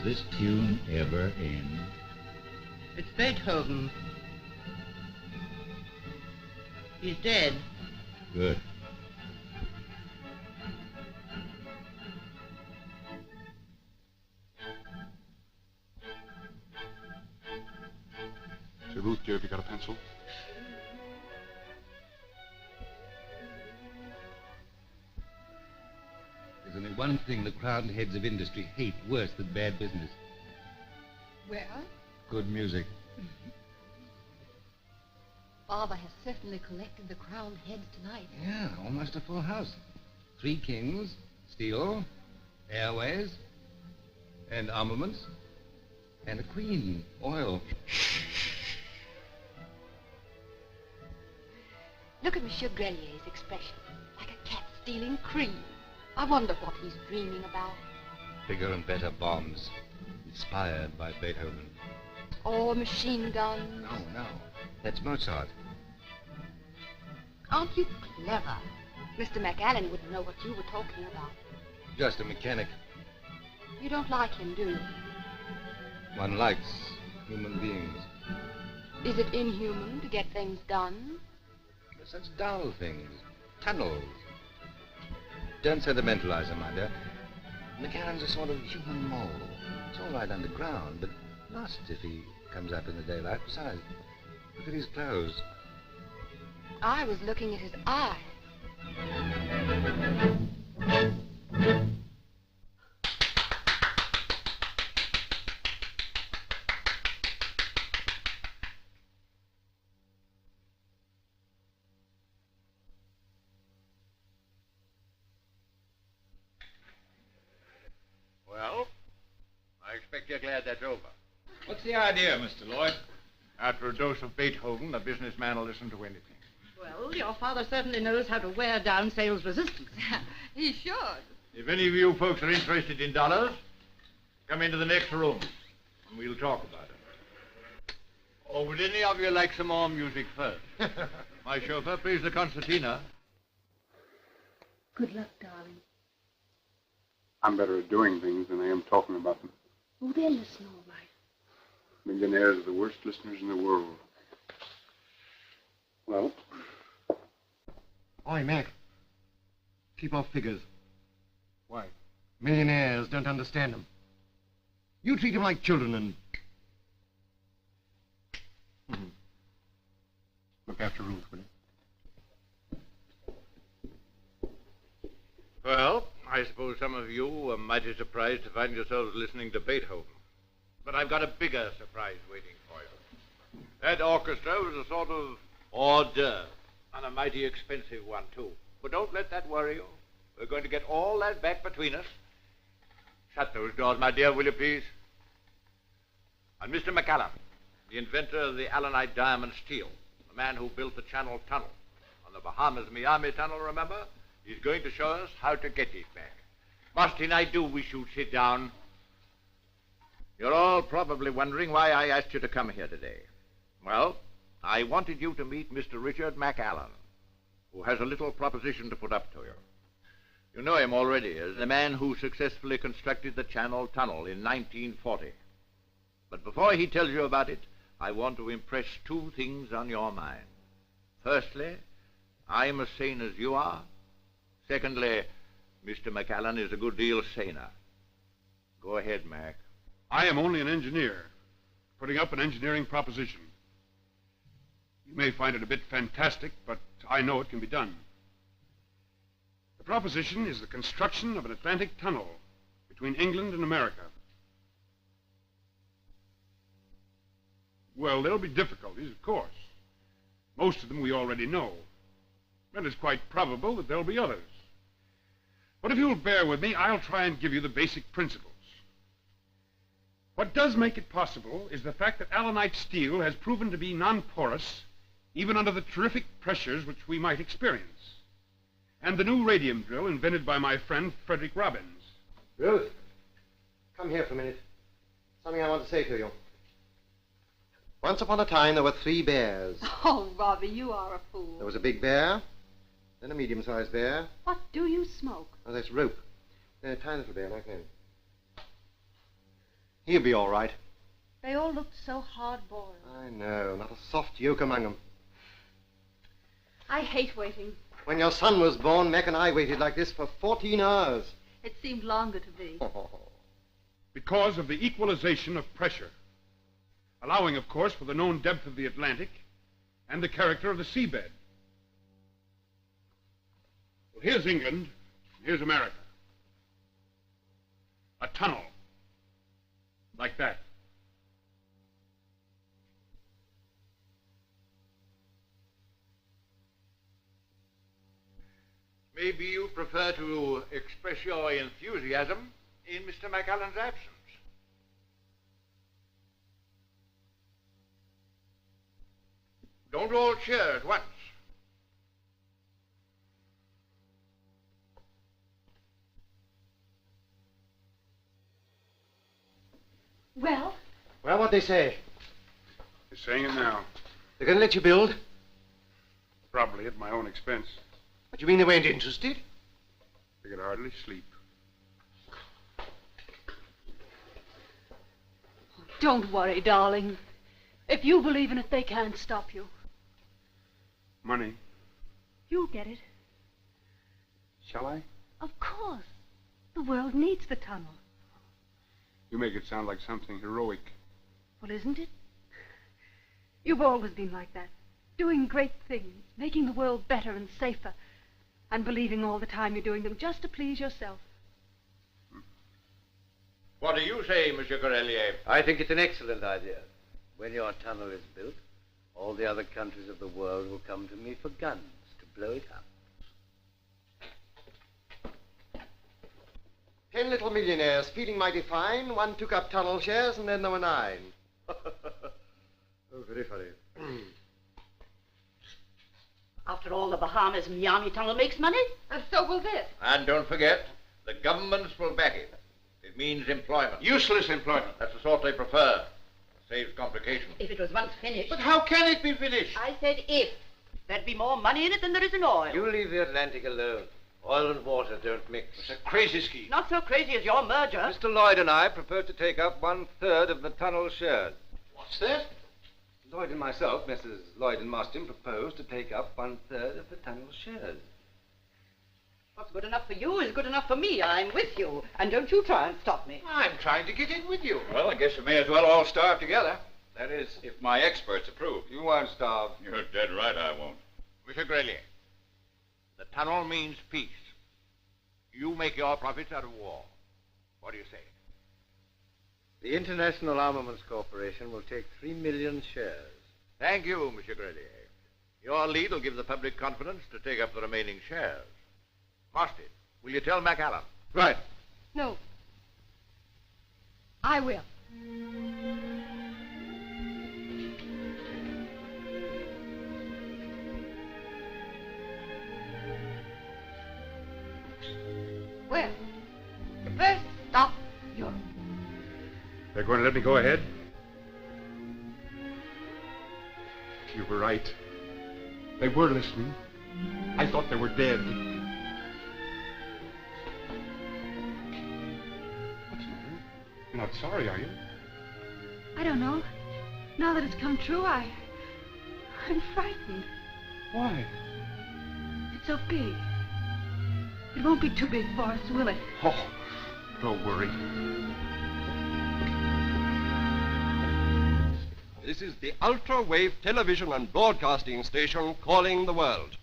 this tune ever end? It's Beethoven. He's dead. Good. Say, Ruth, dear, have you got a pencil? There's only one thing the crowned heads of industry hate worse than bad business. Well? Good music. Father has certainly collected the crowned heads tonight. Yeah, almost a full house. 3 kings, steel, airways, and armaments, and a queen, oil. Look at Monsieur Grelier's expression, like a cat stealing cream. I wonder what he's dreaming about. Bigger and better bombs, inspired by Beethoven. Or machine guns. No, that's Mozart. Aren't you clever? Mr. McAllen wouldn't know what you were talking about. Just a mechanic. You don't like him, do you? One likes human beings. Is it inhuman to get things done? Such dull things. Tunnels. Don't sentimentalize him, my dear. McAllen's a sort of human mole. It's all right underground, but lost if he comes up in the daylight. Besides, look at his clothes. I was looking at his eye. Well, I expect you're glad that's over. What's the idea, Mr. Lloyd? After a dose of Beethoven, a businessman will listen to anything. Well, your father certainly knows how to wear down sales resistance. He should. If any of you folks are interested in dollars, come into the next room, and we'll talk about it. Or would any of you like some more music first? My chauffeur, please, the concertina. Good luck, darling. I'm better at doing things than I am talking about them. Oh, they'll listen all right. Millionaires are the worst listeners in the world. Well? Oi, Mac. Keep off figures. Why? Millionaires don't understand them. You treat them like children and... Look after Ruth, will you? Well, I suppose some of you are mighty surprised to find yourselves listening to Beethoven. But I've got a bigger surprise waiting for you. That orchestra was a sort of hors d'oeuvre, and a mighty expensive one, too. But don't let that worry you. We're going to get all that back between us. Shut those doors, my dear, will you, please? And Mr. McAllen, the inventor of the Allenite diamond steel, the man who built the Channel Tunnel on the Bahamas-Miami Tunnel, remember? He's going to show us how to get it back. Must I do wish you'd sit down? You're all probably wondering why I asked you to come here today. Well, I wanted you to meet Mr. Richard McAllen, who has a little proposition to put up to you. You know him already as the man who successfully constructed the Channel Tunnel in 1940. But before he tells you about it, I want to impress 2 things on your mind. Firstly, I'm as sane as you are. Secondly, Mr. McAllen is a good deal saner. Go ahead, Mac. I am only an engineer, putting up an engineering proposition. You may find it a bit fantastic, but I know it can be done. The proposition is the construction of an Atlantic tunnel between England and America. Well, there'll be difficulties, of course. Most of them we already know. And it's quite probable that there'll be others. But if you'll bear with me, I'll try and give you the basic principles. What does make it possible is the fact that Allenite steel has proven to be non-porous even under the terrific pressures which we might experience. And the new radium drill invented by my friend Frederick Robbins. Ruth, come here for a minute. Something I want to say to you. Once upon a time, there were 3 bears. Oh, Robbie, you are a fool. There was a big bear, then a medium-sized bear. What do you smoke? Oh, that's rope. Then a tiny little bear like that. He'll be all right. They all looked so hard-boiled. I know, not a soft yolk among them. I hate waiting. When your son was born, Mac and I waited like this for 14 hours. It seemed longer to me. Because of the equalization of pressure, allowing, of course, for the known depth of the Atlantic and the character of the seabed. Well, here's England, here's America. A tunnel. Like that. Maybe you prefer to express your enthusiasm in Mr. McAllen's absence. Don't all cheer at once. Well? Well, what'd they say? They're saying it now. They're going to let you build? Probably at my own expense. What, you mean they weren't interested? They could hardly sleep. Don't worry, darling. If you believe in it, they can't stop you. Money. You'll get it. Shall I? Of course. The world needs the tunnel. You make it sound like something heroic. Well, isn't it? You've always been like that. Doing great things, making the world better and safer, and believing all the time you're doing them just to please yourself. What do you say, Monsieur Corellier? I think it's an excellent idea. When your tunnel is built, all the other countries of the world will come to me for guns to blow it up. 10 little millionaires feeling mighty fine. One took up tunnel shares, and then there were 9. Oh, very funny. After all, the Bahamas Miami Tunnel makes money, and so will this. And don't forget, the governments will back it. It means employment. Useless employment. That's the sort they prefer. Saves complications. If it was once finished. But how can it be finished? I said if. There'd be more money in it than there is in oil. You leave the Atlantic alone. Oil and water don't mix. It's a crazy scheme. Not so crazy as your merger. Mr. Lloyd and I propose to take up 1/3 of the tunnel shares. What's that? Lloyd and myself, Messrs. Lloyd and Marston, propose to take up 1/3 of the tunnel shares. What's good enough for you is good enough for me. I'm with you. And don't you try and stop me. I'm trying to get in with you. Well, I guess we may as well all starve together. That is, if my experts approve. You won't starve. You're dead right, I won't. Monsieur Grelier, the tunnel means peace. You make your profits out of war. What do you say? The International Armaments Corporation will take 3 million shares. Thank you, Monsieur Grelier. Your lead will give the public confidence to take up the remaining shares. Marston, will you tell McAllen? Right. No. I will. Well, first stop Europe. They're going to let me go ahead? You were right. They were listening. I thought they were dead. What's the matter? You're not sorry, are you? I don't know. Now that it's come true, I'm frightened. Why? It's so big. It won't be too big for us, will it? Oh, don't worry. This is the ultra-wave television and broadcasting station calling the world.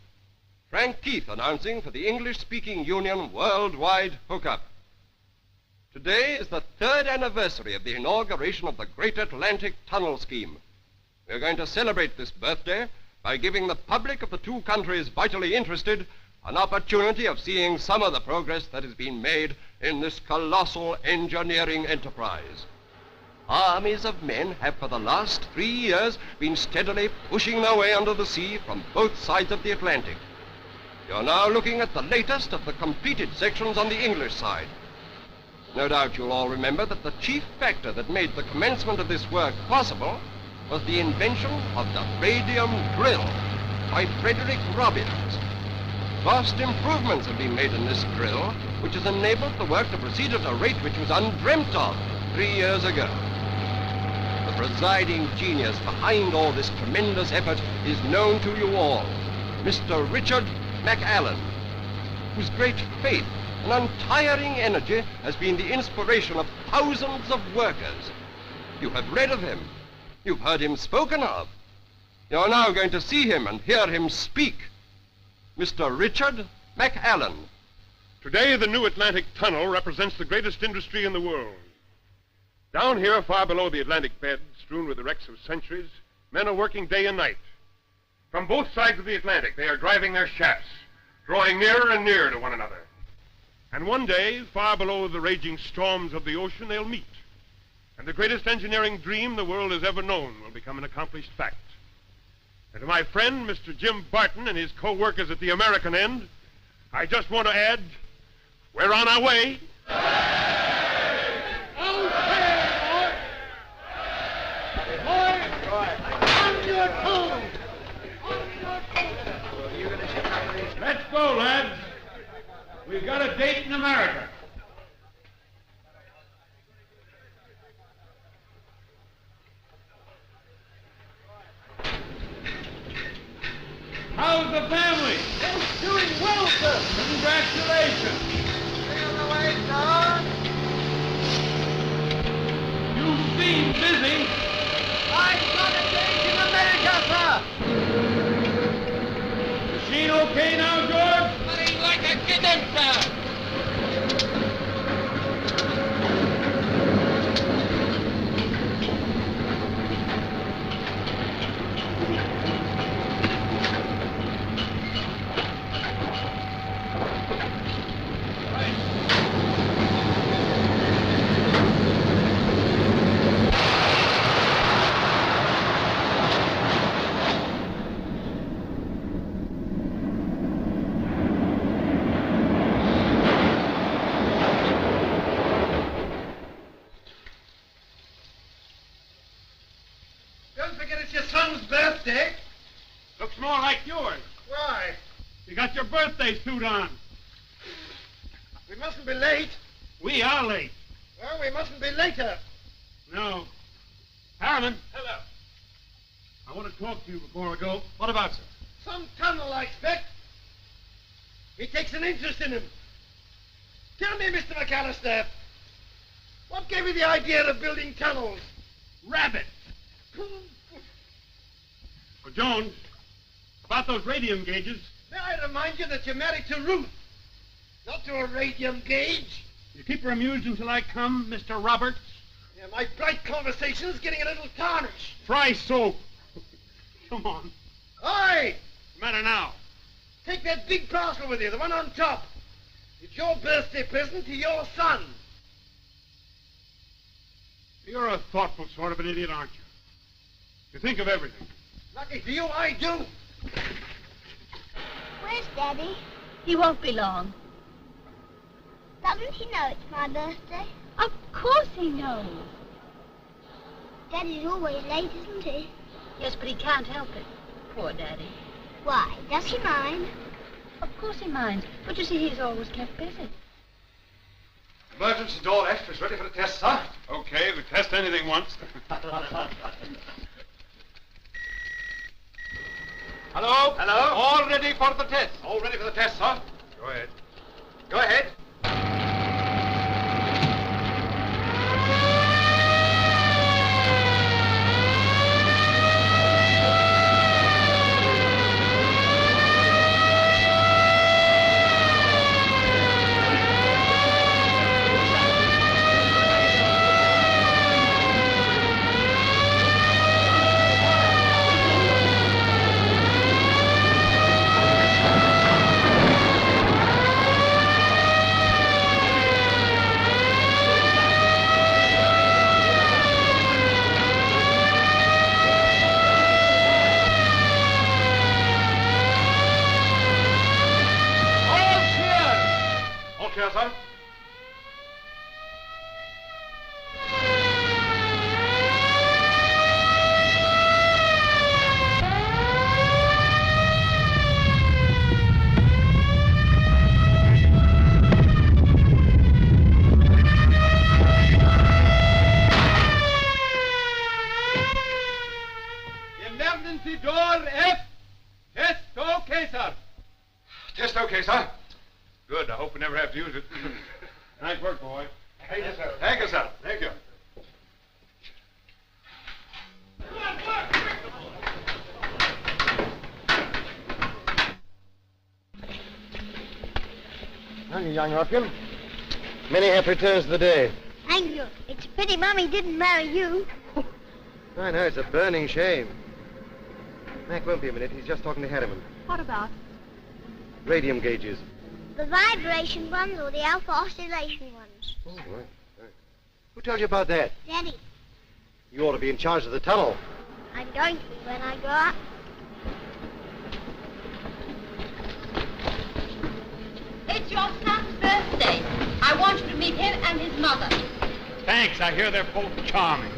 Frank Keith announcing for the English-speaking Union worldwide hookup. Today is the 3rd anniversary of the inauguration of the Great Atlantic Tunnel Scheme. We're going to celebrate this birthday by giving the public of the two countries vitally interested an opportunity of seeing some of the progress that has been made in this colossal engineering enterprise. Armies of men have for the last 3 years been steadily pushing their way under the sea from both sides of the Atlantic. You're now looking at the latest of the completed sections on the English side. No doubt you'll all remember that the chief factor that made the commencement of this work possible was the invention of the radium drill by Frederick Robbins. Vast improvements have been made in this drill, which has enabled the work to proceed at a rate which was undreamt of 3 years ago. The presiding genius behind all this tremendous effort is known to you all, Mr. Richard McAllen, whose great faith and untiring energy has been the inspiration of thousands of workers. You have read of him. You've heard him spoken of. You're now going to see him and hear him speak. Mr. Richard McAllen. Today, the new Atlantic Tunnel represents the greatest industry in the world. Down here, far below the Atlantic bed, strewn with the wrecks of centuries, men are working day and night. From both sides of the Atlantic, they are driving their shafts, drawing nearer and nearer to one another. And one day, far below the raging storms of the ocean, they'll meet. And the greatest engineering dream the world has ever known will become an accomplished fact. And to my friend, Mr. Jim Barton, and his co-workers at the American end, I just want to add, we're on our way. Let's go, lads. We've got a date in America. How's the family? It's doing well, sir. Congratulations. Stay on the way, sir. You seem busy. I've got a date in America, sir. Machine okay now, George? Running like a kitten, sir. Don't forget it's your son's birthday. Looks more like yours. Why? You got your birthday suit on. We mustn't be late. We are late. Well, we mustn't be later. No. Harriman, Hello. I want to talk to you before I go. What about, sir? Some tunnel, I expect. He takes an interest in him. Tell me, Mr. McAllister, what gave you the idea of building tunnels? Rabbit. Well, Jones, about those radium gauges. May I remind you that you're married to Ruth, not to a radium gauge? You keep her amused until I come, Mr. Roberts. Yeah, my bright conversation's getting a little tarnished. Fry soap. Come on. Aye! What's the matter now? Take that big parcel with you, the one on top. It's your birthday present to your son. You're a thoughtful sort of an idiot, aren't you? You think of everything. Lucky for you, I do. Where's Daddy? He won't be long. Doesn't he know it's my birthday? Of course he knows. Daddy's always late, isn't he? Yes, but he can't help it. Poor Daddy. Why? Does he mind? Of course he minds. But you see, he's always kept busy. Emergency door left is ready for the test, sir. Okay, we test anything once. Hello? Hello? All ready for the test. All ready for the test, sir. Go ahead. Go ahead. Okay, sir. Good. I hope we never have to use it. Nice work, boy. Thank you, sir. Thank you, sir. Thank you. Thank you, young ruffian. Many happy returns of the day. Thank you. It's a pity Mummy didn't marry you. I know, it's a burning shame. Mac won't be a minute. He's just talking to Harriman. What about? Radium gauges. The vibration ones or the alpha oscillation ones? Oh, right. Who told you about that? Daddy, You ought to be in charge of the tunnel. I'm going to be when I grow up. It's your son's birthday. I want you to meet him and his mother. Thanks. I hear they're both charming.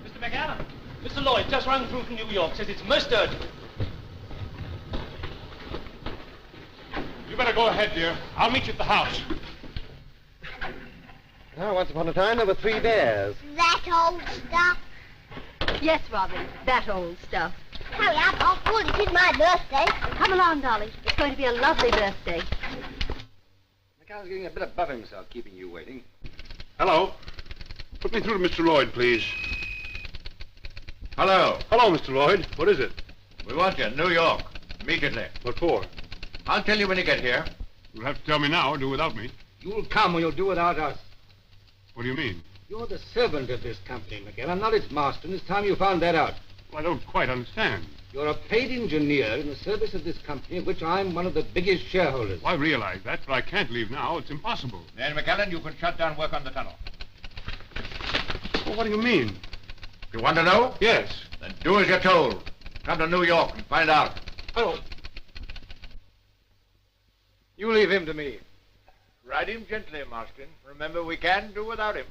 Mr. McAllen, Mr. Lloyd just rang through from New York. Says it's most urgent. You better go ahead, dear. I'll meet you at the house. Now, once upon a time, there were 3 bears. That old stuff. Yes, Robbie, that old stuff. Hurry up, Uncle. It is my birthday. Come along, darling. It's going to be a lovely birthday. McCall's getting a bit above himself, keeping you waiting. Hello. Put me through to Mr. Lloyd, please. Hello. Hello, Mr. Lloyd. What is it? We want you in New York. Immediately. What for? I'll tell you when you get here. You'll have to tell me now or do without me. You'll come or you'll do without us. What do you mean? You're the servant of this company, McAllen, not its master, and it's time you found that out. Well, I don't quite understand. You're a paid engineer in the service of this company, of which I'm one of the biggest shareholders. Well, I realize that, but I can't leave now. It's impossible. Then, McAllen, you can shut down work on the tunnel. Well, what do you mean? You want to know? Yes. Then do as you're told. Come to New York and find out. Oh. You leave him to me. Ride him gently, Marston. Remember, we can do without him.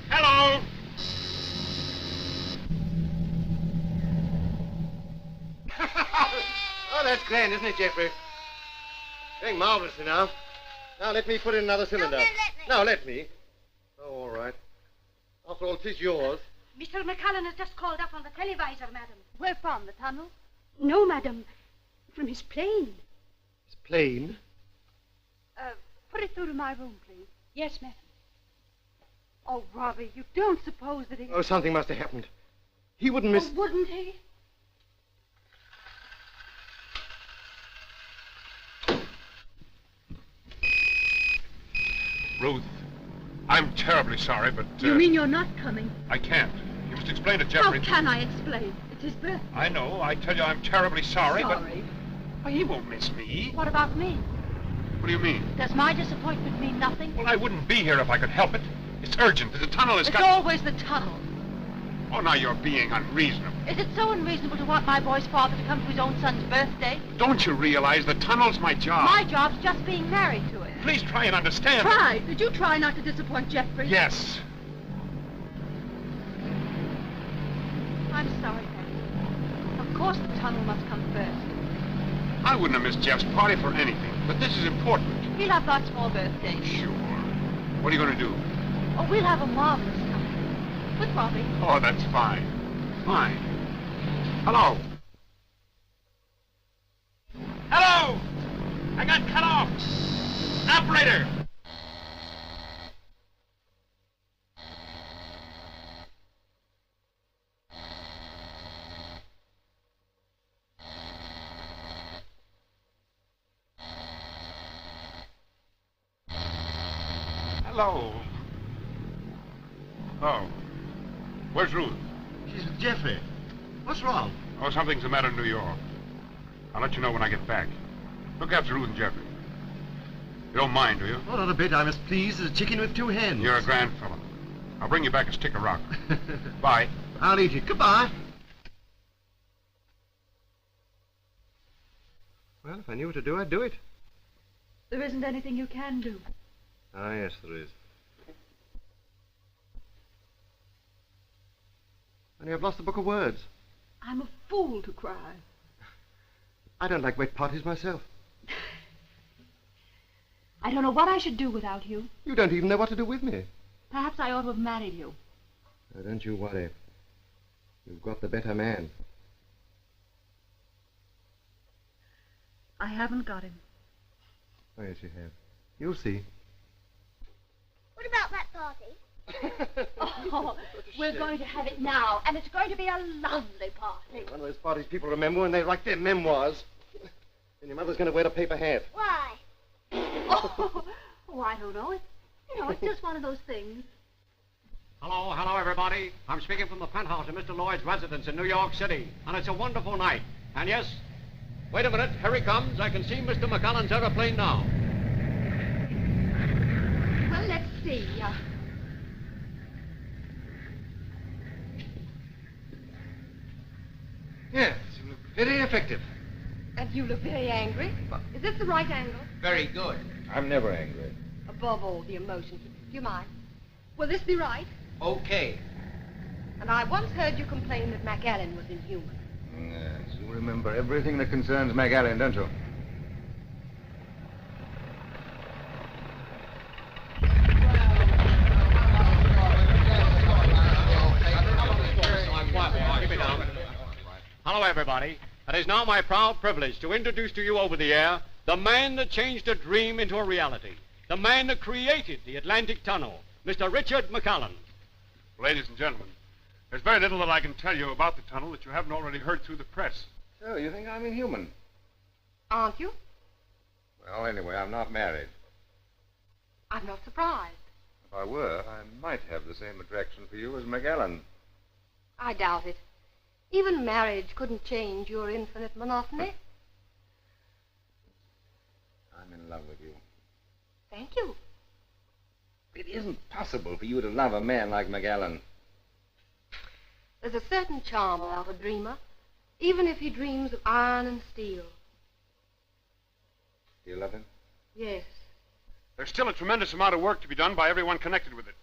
Hello! Oh, that's grand, isn't it, Jeffrey? Going marvelously now. Now, let me put in another cylinder. No, let me. Oh, all right. After all, it is yours. Mr. McAllen has just called up on the televisor, madam. Where from? The tunnel? No, madam. From his plane. His plane? Put it through to my room, please. Yes, madam. Oh, Robbie, you don't suppose that he... Oh, something must have happened. He wouldn't miss... Oh, wouldn't he? Ruth, I'm terribly sorry, but... You mean you're not coming? I can't. You must explain to Jeffrey... How can I explain? It's his birthday. I know. I tell you I'm terribly sorry, but... Sorry? Well, he won't miss me. What about me? What do you mean? Does my disappointment mean nothing? Well, I wouldn't be here if I could help it. It's urgent. The tunnel has It's got... always the tunnel. Oh, now you're being unreasonable. Is it so unreasonable to want my boy's father to come to his own son's birthday? Don't you realize the tunnel's my job? My job's just being married to it. Please try and understand. Try? Did you try not to disappoint Jeffrey? Yes. I'm sorry, Daddy. Of course the tunnel must come first. I wouldn't have missed Jeff's party for anything, but this is important. He'll have lots more birthdays. Sure. What are you going to do? Oh, we'll have a marvelous time. With Robbie. Oh, that's fine. Fine. Hello. Hello! I got cut off. Operator! Hello. Oh. Where's Ruth? She's with Jeffrey. What's wrong? Oh, something's the matter in New York. I'll let you know when I get back. Look after Ruth and Jeffrey. You don't mind, do you? Oh, not a bit. I'm as pleased as a chicken with 2 hens. You're a grand fellow. I'll bring you back a stick of rock. Bye. I'll eat it. Goodbye. Well, if I knew what to do, I'd do it. There isn't anything you can do. Ah, yes, there is. Only I've lost the book of words. I'm a fool to cry. I don't like wet parties myself. I don't know what I should do without you. You don't even know what to do with me. Perhaps I ought to have married you. Oh, don't you worry. You've got the better man. I haven't got him. Oh, yes, you have. You'll see. What about that party? Oh, we're going to have it now, and it's going to be a lovely party. One of those parties people remember when they write their memoirs. And your mother's going to wear a paper hat. Why? Oh, I don't know. It's just one of those things. Hello, everybody. I'm speaking from the penthouse of Mr. Lloyd's residence in New York City, and it's a wonderful night. And yes, wait a minute, here he comes. I can see Mr. McCallan's aeroplane now. Well, let's see. Yes, you look very effective. And you look very angry. Is this the right angle? Very good. I'm never angry. Above all, the emotion. Do you mind? Will this be right? Okay. And I once heard you complain that MacAllen was inhuman. Yes, you remember everything that concerns MacAllen, don't you? Hello, everybody. It is now my proud privilege to introduce to you over the air the man that changed a dream into a reality, the man that created the Atlantic Tunnel, Mr. Richard McCallan. Ladies and gentlemen, there's very little that I can tell you about the tunnel that you haven't already heard through the press. So, you think I'm inhuman? Aren't you? Well, anyway, I'm not married. I'm not surprised. If I were, I might have the same attraction for you as MacAllen. I doubt it. Even marriage couldn't change your infinite monotony. I'm in love with you. Thank you. It isn't possible for you to love a man like MacAllen. There's a certain charm about a dreamer, even if he dreams of iron and steel. Do you love him? Yes. There's still a tremendous amount of work to be done by everyone connected with it.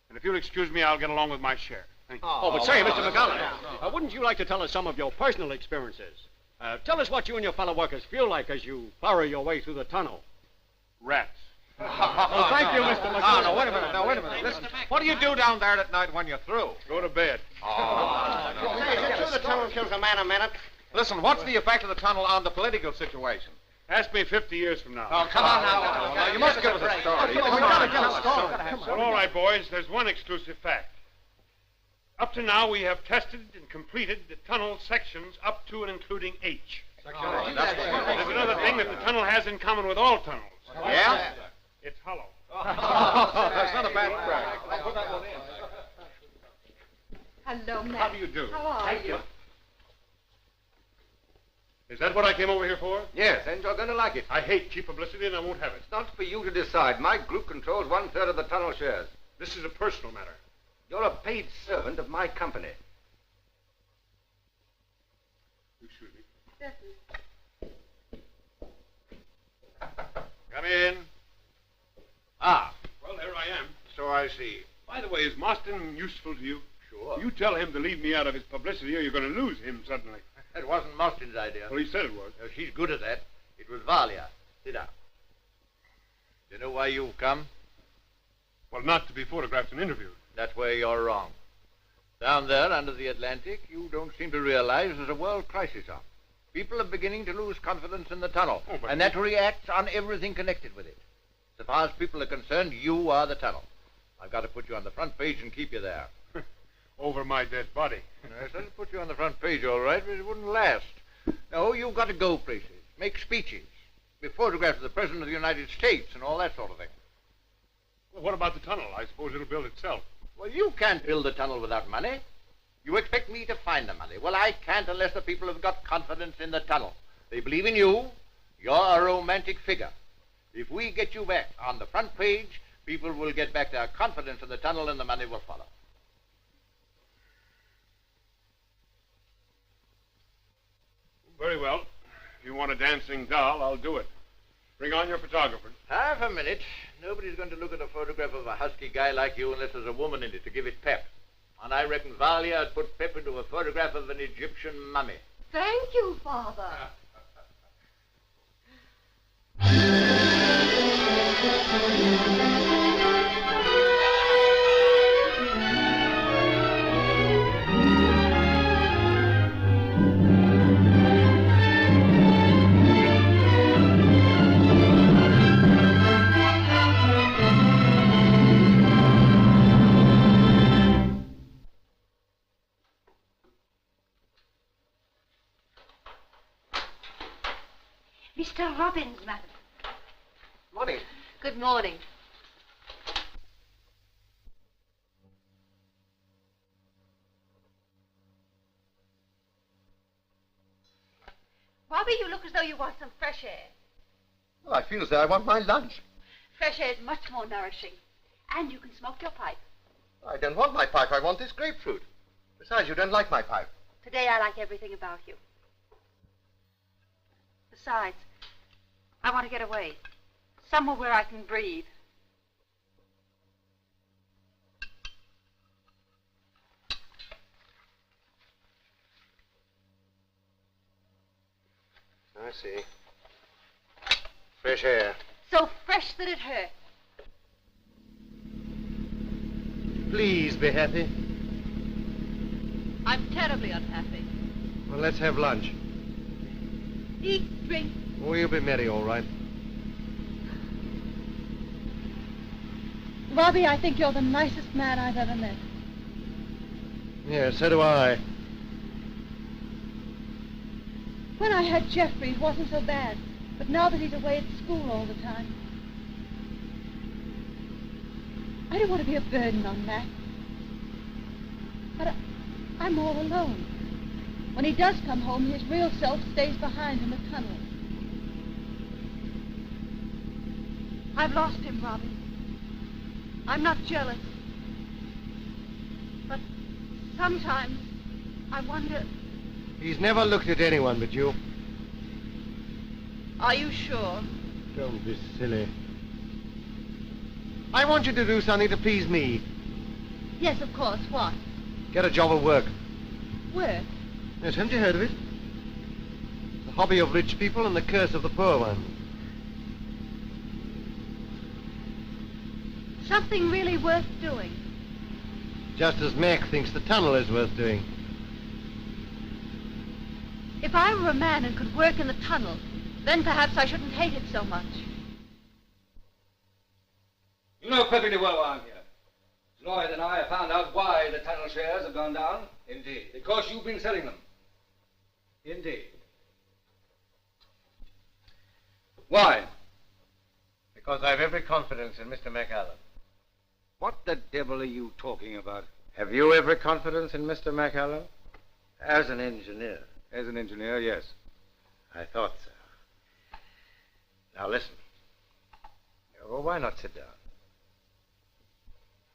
And if you'll excuse me, I'll get along with my share. Thank you. Oh, but say, Mr. McCallan, wouldn't you like to tell us some of your personal experiences? Tell us what you and your fellow workers feel like as you furrow your way through the tunnel. Rats. Oh, thank you, Mr. McCallan. No, wait a minute. Listen, what do you do down there at night when you're through? Go to bed. Get through the tunnel kills a man a minute. Listen, what's the effect of the tunnel on the political situation? Ask me 50 years from now. Oh, come on now. Now, you must give us a story. We've got to get a story. Well, all right, boys, there's one exclusive fact. Up to now, we have tested and completed the tunnel sections up to and including H. There's another thing that the tunnel has in common with all tunnels. Yeah? It's hollow. That's not a bad brag. I'll put that one in. Hello, Matt. How do you do? How are you? Is that what I came over here for? Yes, and you're going to like it. I hate cheap publicity, and I won't have it. It's not for you to decide. My group controls 1/3 of the tunnel shares. This is a personal matter. You're a paid servant of my company. Excuse me. Certainly. Come in. Ah. Well, there I am. So I see. By the way, is Marston useful to you? Sure. You tell him to leave me out of his publicity or you're going to lose him suddenly. It wasn't Marston's idea. Well, he said it was. She's good at that. It was Valia. Sit down. Do you know why you've come? Well, not to be photographed and interviewed. That's where you're wrong. Down there under the Atlantic, you don't seem to realize there's a world crisis on. People are beginning to lose confidence in the tunnel, and that reacts on everything connected with it. So far as people are concerned, you are the tunnel. I've got to put you on the front page and keep you there. Over my dead body. Yes, I'll put you on the front page, all right, but it wouldn't last. No, you've got to go places, make speeches, be photographed of the President of the United States and all that sort of thing. Well, what about the tunnel? I suppose it'll build itself. Well, you can't build a tunnel without money. You expect me to find the money. Well, I can't unless the people have got confidence in the tunnel. They believe in you. You're a romantic figure. If we get you back on the front page, people will get back their confidence in the tunnel and the money will follow. Very well. If you want a dancing doll, I'll do it. Bring on your photographers. Half a minute. Nobody's going to look at a photograph of a husky guy like you unless there's a woman in it to give it pep. And I reckon Valia would put pep into a photograph of an Egyptian mummy. Thank you, Father. Mr. Robbins, madam. Morning. Good morning. Robbie, you look as though you want some fresh air. Well, I feel as though I want my lunch. Fresh air is much more nourishing. And you can smoke your pipe. I don't want my pipe. I want this grapefruit. Besides, you don't like my pipe. Today I like everything about you. Besides, I want to get away. Somewhere where I can breathe. I see. Fresh air. So fresh that it hurt. Please be happy. I'm terribly unhappy. Well, let's have lunch. Eat, drink. Oh, you'll be merry, all right. Robbie, I think you're the nicest man I've ever met. Yes, so do I. When I had Jeffrey, it wasn't so bad. But now that he's away at school all the time, I don't want to be a burden on Mac. But I'm all alone. When he does come home, his real self stays behind in the tunnel. I've lost him, Robbie. I'm not jealous. But sometimes I wonder... He's never looked at anyone but you. Are you sure? Don't be silly. I want you to do something to please me. Yes, of course. What? Get a job of work. Work? Yes, haven't you heard of it? The hobby of rich people and the curse of the poor ones. Something really worth doing. Just as Mac thinks the tunnel is worth doing. If I were a man and could work in the tunnel, then perhaps I shouldn't hate it so much. You know perfectly well why I'm here. Lloyd and I have found out why the tunnel shares have gone down. Indeed. Because you've been selling them. Indeed. Why? Because I've every confidence in Mr. McAllen. What the devil are you talking about? Have you every confidence in Mr. McAllen? As an engineer. As an engineer, yes. I thought so. Now listen. Well, why not sit down?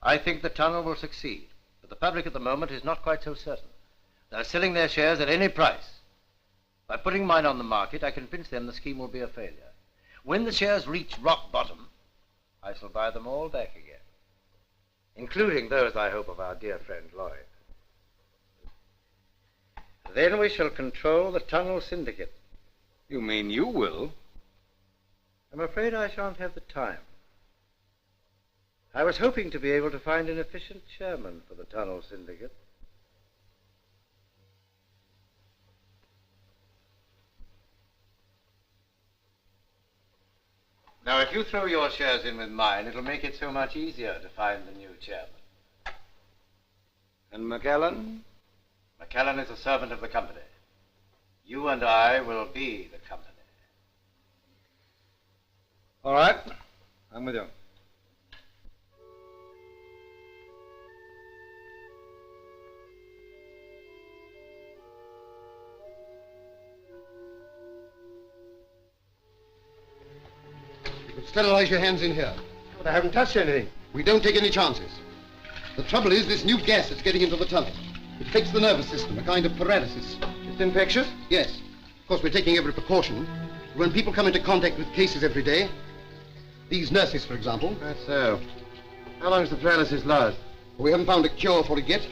I think the tunnel will succeed, but the public at the moment is not quite so certain. They're selling their shares at any price. By putting mine on the market, I convince them the scheme will be a failure. When the shares reach rock bottom, I shall buy them all back again, including those, I hope, of our dear friend Lloyd. Then we shall control the tunnel syndicate. You mean you will? I'm afraid I shan't have the time. I was hoping to be able to find an efficient chairman for the tunnel syndicate. Now, if you throw your shares in with mine, it'll make it so much easier to find the new chairman. And McAllen? McAllen is a servant of the company. You and I will be the company. All right. I'm with you. Sterilize your hands in here. But I haven't touched anything. We don't take any chances. The trouble is this new gas that's getting into the tunnel. It affects the nervous system, a kind of paralysis. It's infectious? Yes. Of course, we're taking every precaution. When people come into contact with cases every day, these nurses, for example. That's so. How long does the paralysis last? We haven't found a cure for it yet,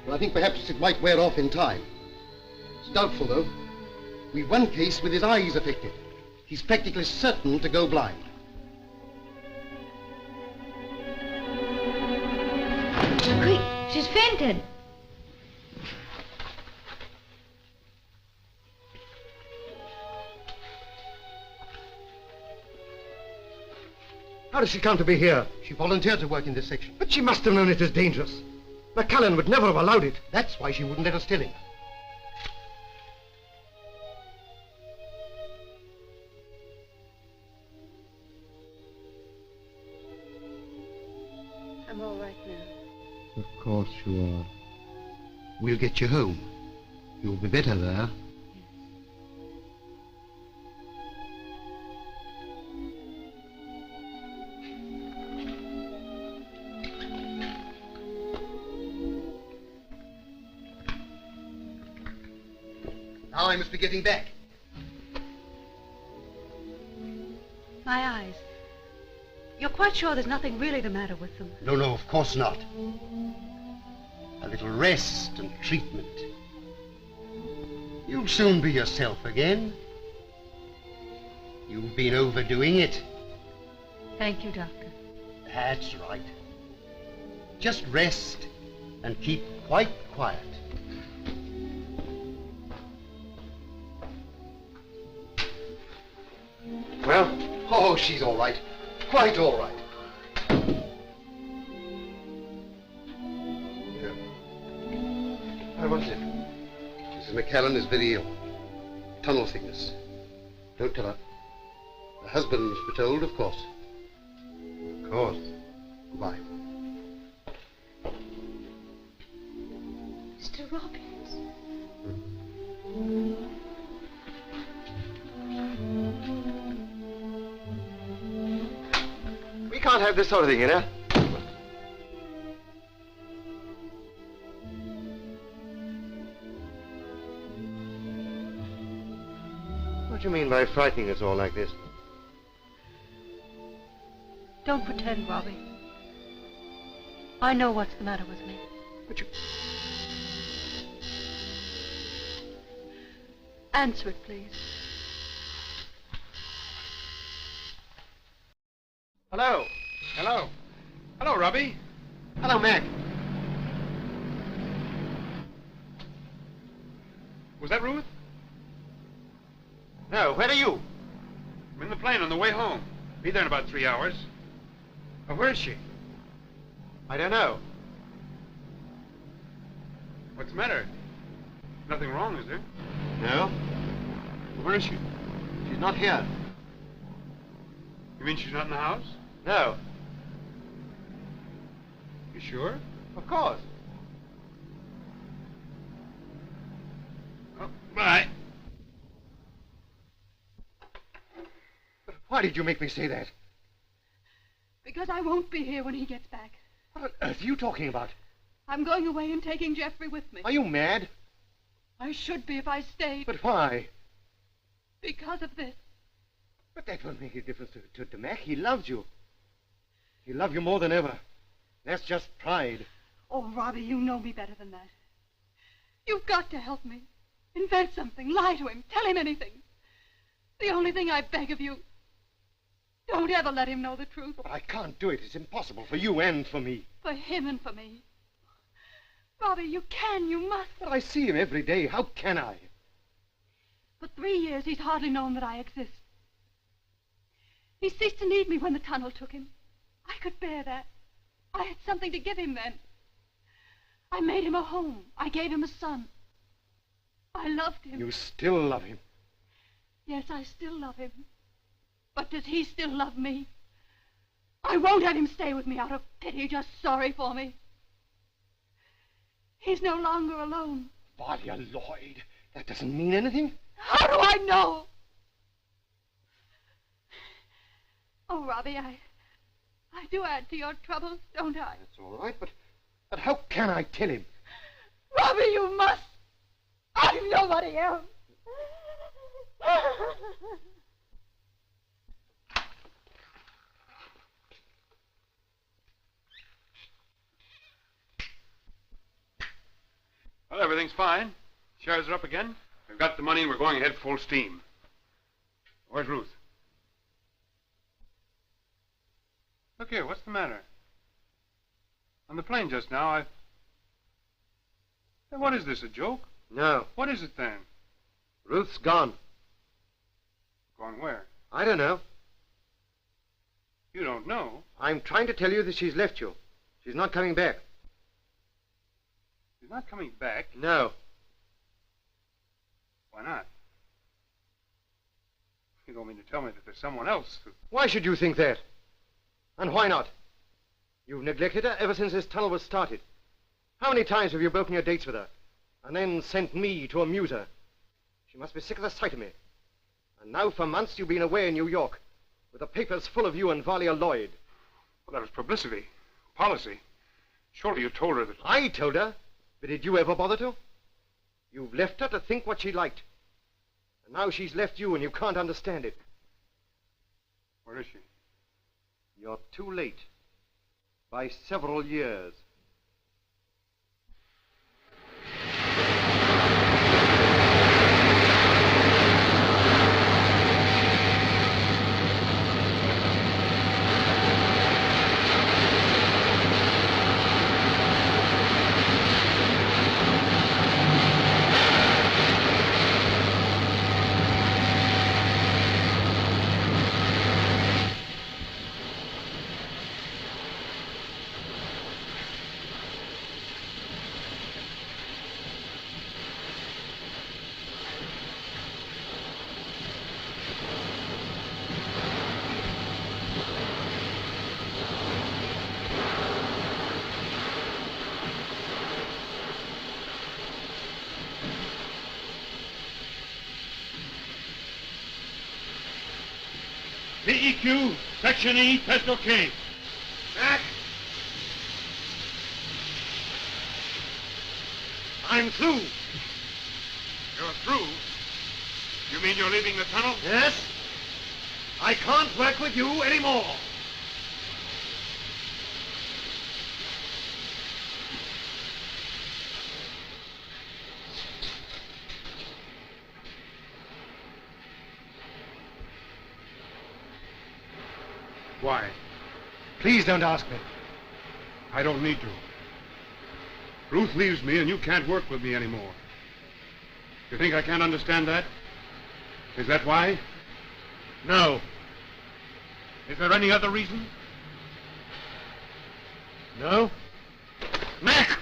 but I think perhaps it might wear off in time. It's doubtful, though. We've one case with his eyes affected. He's practically certain to go blind. Quick, she's fainted. How does she come to be here? She volunteered to work in this section. But she must have known it was dangerous. McCallan would never have allowed it. That's why she wouldn't let us tell him. I'm all right now. Of course you are. We'll get you home. You'll be better there. Now I must be getting back. My eyes. You're quite sure there's nothing really the matter with them? No, no, of course not. A little rest and treatment. You'll soon be yourself again. You've been overdoing it. Thank you, Doctor. That's right. Just rest and keep quite quiet. Well? Oh, she's all right. Quite all right. Yeah. What's it? Mrs. McCallan is very ill. Tunnel sickness. Don't tell her. The husband must be told, of course. Of course. Goodbye. Mr. Robbins. We can't have this sort of thing, you know. What do you mean by frightening us all like this? Don't pretend, Robbie. I know what's the matter with me. But you... Answer it, please. Hello. Hello. Hello, Robbie. Hello, Mac. Was that Ruth? No, where are you? I'm in the plane on the way home. Be there in about 3 hours. Oh, where is she? I don't know. What's the matter? Nothing wrong, is there? No? Well, where is she? She's not here. You mean she's not in the house? No. You sure? Of course. Oh, bye. But why did you make me say that? Because I won't be here when he gets back. What on earth are you talking about? I'm going away and taking Jeffrey with me. Are you mad? I should be if I stayed. But why? Because of this. But that won't make a difference to Mac. He loves you. He'll love you more than ever. That's just pride. Oh, Robbie, you know me better than that. You've got to help me. Invent something. Lie to him. Tell him anything. The only thing I beg of you, don't ever let him know the truth. But I can't do it. It's impossible for you and for me. For him and for me. Robbie, you can, you must. But I see him every day. How can I? For 3 years, he's hardly known that I exist. He ceased to need me when the tunnel took him. I could bear that. I had something to give him then. I made him a home. I gave him a son. I loved him. You still love him? Yes, I still love him. But does he still love me? I won't have him stay with me out of pity, just sorry for me. He's no longer alone. Varya Lloyd, that doesn't mean anything. How do I know? Oh, Robbie, I do add to your troubles, don't I? That's all right, but how can I tell him? Robbie, you must. I'm nobody else. Well, everything's fine. Shares are up again. We've got the money and we're going ahead full steam. Where's Ruth? Look here, what's the matter? On the plane just now, Hey, what is this, a joke? No. What is it then? Ruth's gone. Gone where? I don't know. You don't know? I'm trying to tell you that she's left you. She's not coming back. She's not coming back? No. Why not? You don't mean to tell me that there's someone else who... Why should you think that? And why not? You've neglected her ever since this tunnel was started. How many times have you broken your dates with her? And then sent me to amuse her? She must be sick of the sight of me. And now for months you've been away in New York, with the papers full of you and Valia Lloyd. Well, that was publicity. Policy. Surely you told her that... I told her? But did you ever bother to? You've left her to think what she liked. And now she's left you and you can't understand it. Where is she? You're too late. By several years. PEQ, Section E, Pistol K. Mac! I'm through. You're through? You mean you're leaving the tunnel? Yes? I can't work with you anymore. Why? Please don't ask me. I don't need to. Ruth leaves me and you can't work with me anymore. You think I can't understand that? Is that why? No. Is there any other reason? No? Mac!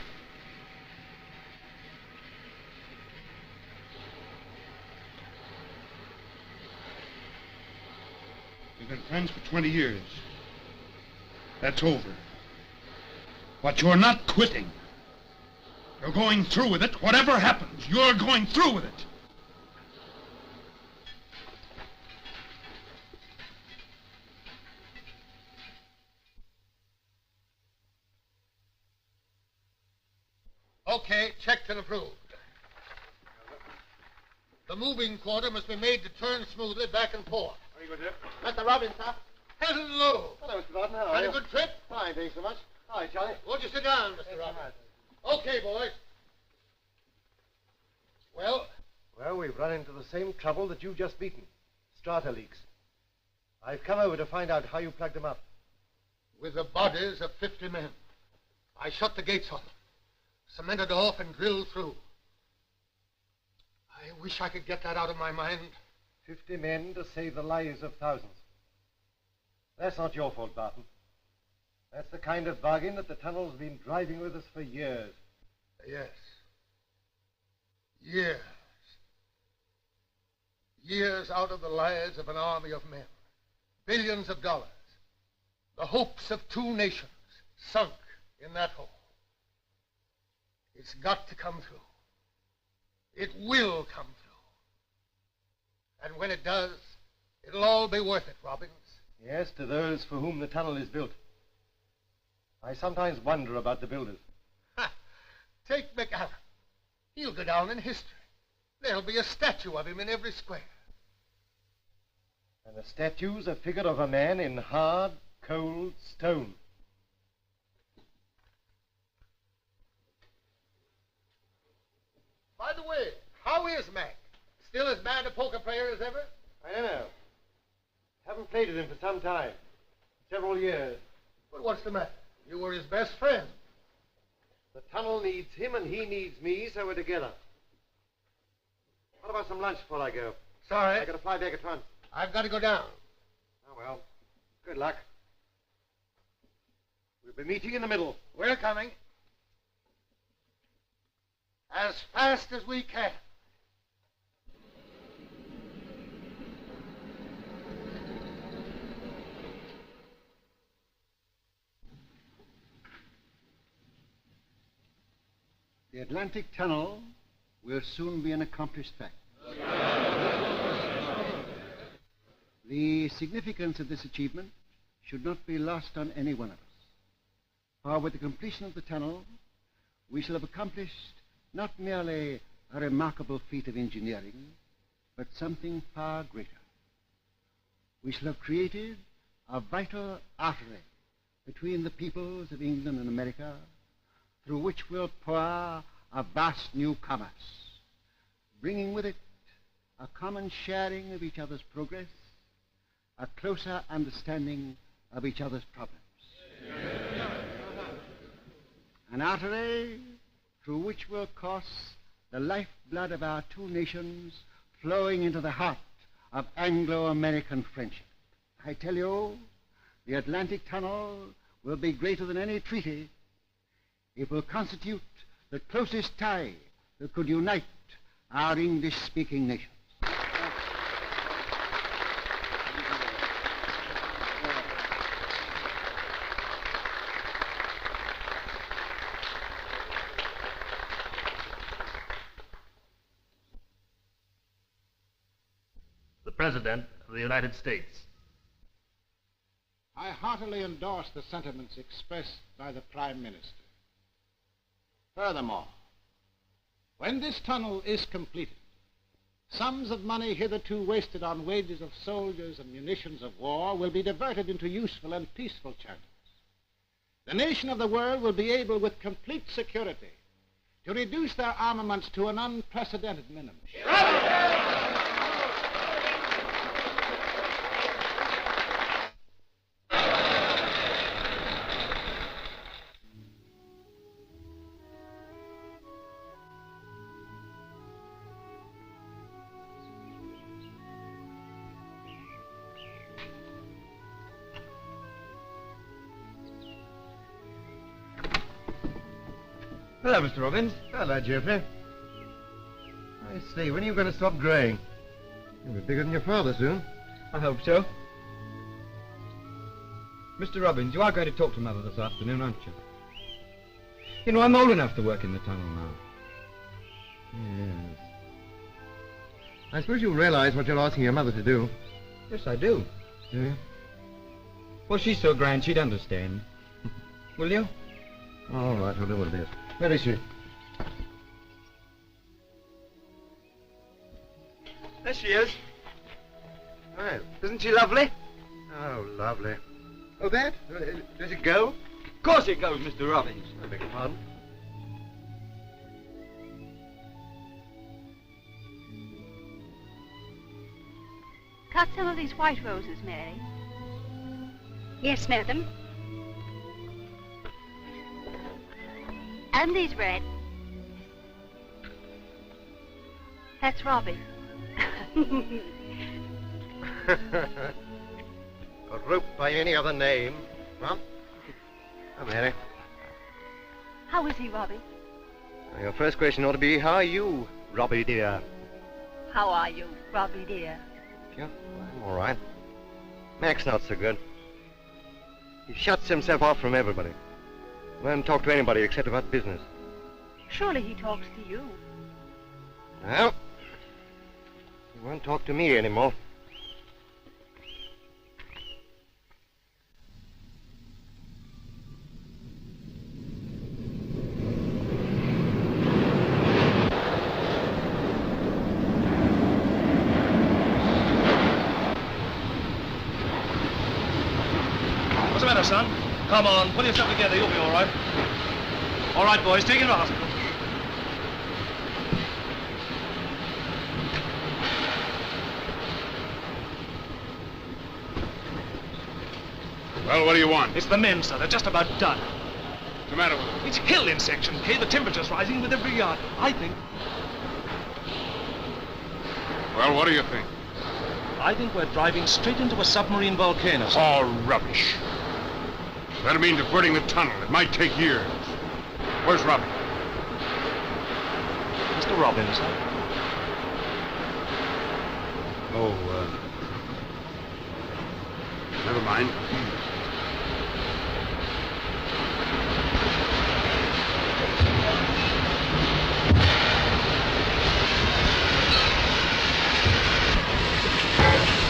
We've been friends for 20 years. That's over. But you're not quitting. You're going through with it. Whatever happens, you're going through with it. Okay, checked and approved. The moving quarter must be made to turn smoothly back and forth. Very good, sir. Mr. Robbins, sir. Hello. Hello, Mr. Barton. How are Had you? a good trip? Fine, thanks so much. Hi, Charlie. Won't you sit down, Mr. Robbins? Okay, boys. Well? Well, we've run into the same trouble that you've just beaten. Strata leaks. I've come over to find out how you plugged them up. With the bodies of 50 men. I shut the gates on them, cemented off and drilled through. I wish I could get that out of my mind. 50 men to save the lives of thousands. That's not your fault, Barton. That's the kind of bargain that the tunnel's been driving with us for years. Yes. Years. Years out of the lives of an army of men. Billions of dollars. The hopes of 2 nations sunk in that hole. It's got to come through. It will come through. And when it does, it'll all be worth it, Robbins. Yes, to those for whom the tunnel is built. I sometimes wonder about the builders. Ha! Take McAllen. He'll go down in history. There'll be a statue of him in every square. And the statue's a figure of a man in hard, cold stone. By the way, how is Mac? Still as bad a poker player as ever? I don't know. Haven't played with him for some time. Several years. But what's the matter? You were his best friend. The tunnel needs him and he needs me, so we're together. What about some lunch before I go? Sorry. I got to fly back at once. I've got to go down. Oh, well. Good luck. We'll be meeting in the middle. We're coming. As fast as we can. The Atlantic Tunnel will soon be an accomplished fact. The significance of this achievement should not be lost on any one of us. For with the completion of the tunnel, we shall have accomplished not merely a remarkable feat of engineering, but something far greater. We shall have created a vital artery between the peoples of England and America, through which will pour a vast new commerce, bringing with it a common sharing of each other's progress, a closer understanding of each other's problems. An artery through which will course the lifeblood of our two nations flowing into the heart of Anglo-American friendship. I tell you, the Atlantic Tunnel will be greater than any treaty. It will constitute the closest tie that could unite our English-speaking nations. The President of the United States. I heartily endorse the sentiments expressed by the Prime Minister. Furthermore, when this tunnel is completed, sums of money hitherto wasted on wages of soldiers and munitions of war will be diverted into useful and peaceful channels. The nation of the world will be able, with complete security, to reduce their armaments to an unprecedented minimum. Hello, Mr. Robbins. Hello, Geoffrey. I see. When are you going to stop growing? You'll be bigger than your father soon. I hope so. Mr. Robbins, you are going to talk to Mother this afternoon, aren't you? You know, I'm old enough to work in the tunnel now. Yes. I suppose you realize what you're asking your mother to do. Yes, I do. Do you? Well, she's so grand, she'd understand. Will you? All right, we'll do what it is. Where is she? There she is. Well, Isn't she lovely? oh, lovely. Oh, that? Does it go? Of course it goes, Mr. Robbins. I beg your pardon? Cut some of these white roses, Mary. Yes, madam. And these red. That's Robbie. A rope by any other name. Well, oh, Mary. How is he, Robbie? Your first question ought to be, how are you, Robbie dear? How are you, Robbie dear? Yeah, I'm all right. Mac's not so good. He shuts himself off from everybody. Won't talk to anybody except about business. Surely he talks to you. Well, he won't talk to me anymore. What's the matter, son? Come on, pull yourself together. You'll be all right. All right, boys, take him to hospital. Well, what do you want? It's the men, sir. They're just about done. What's the matter with them? It's hill in Section K. The temperature's rising with every yard. I think I think we're driving straight into a submarine volcano, sir. Oh, rubbish. That'll mean diverting the tunnel. It might take years. Where's Robbie? Mr. Robbins, sir. Oh, never mind.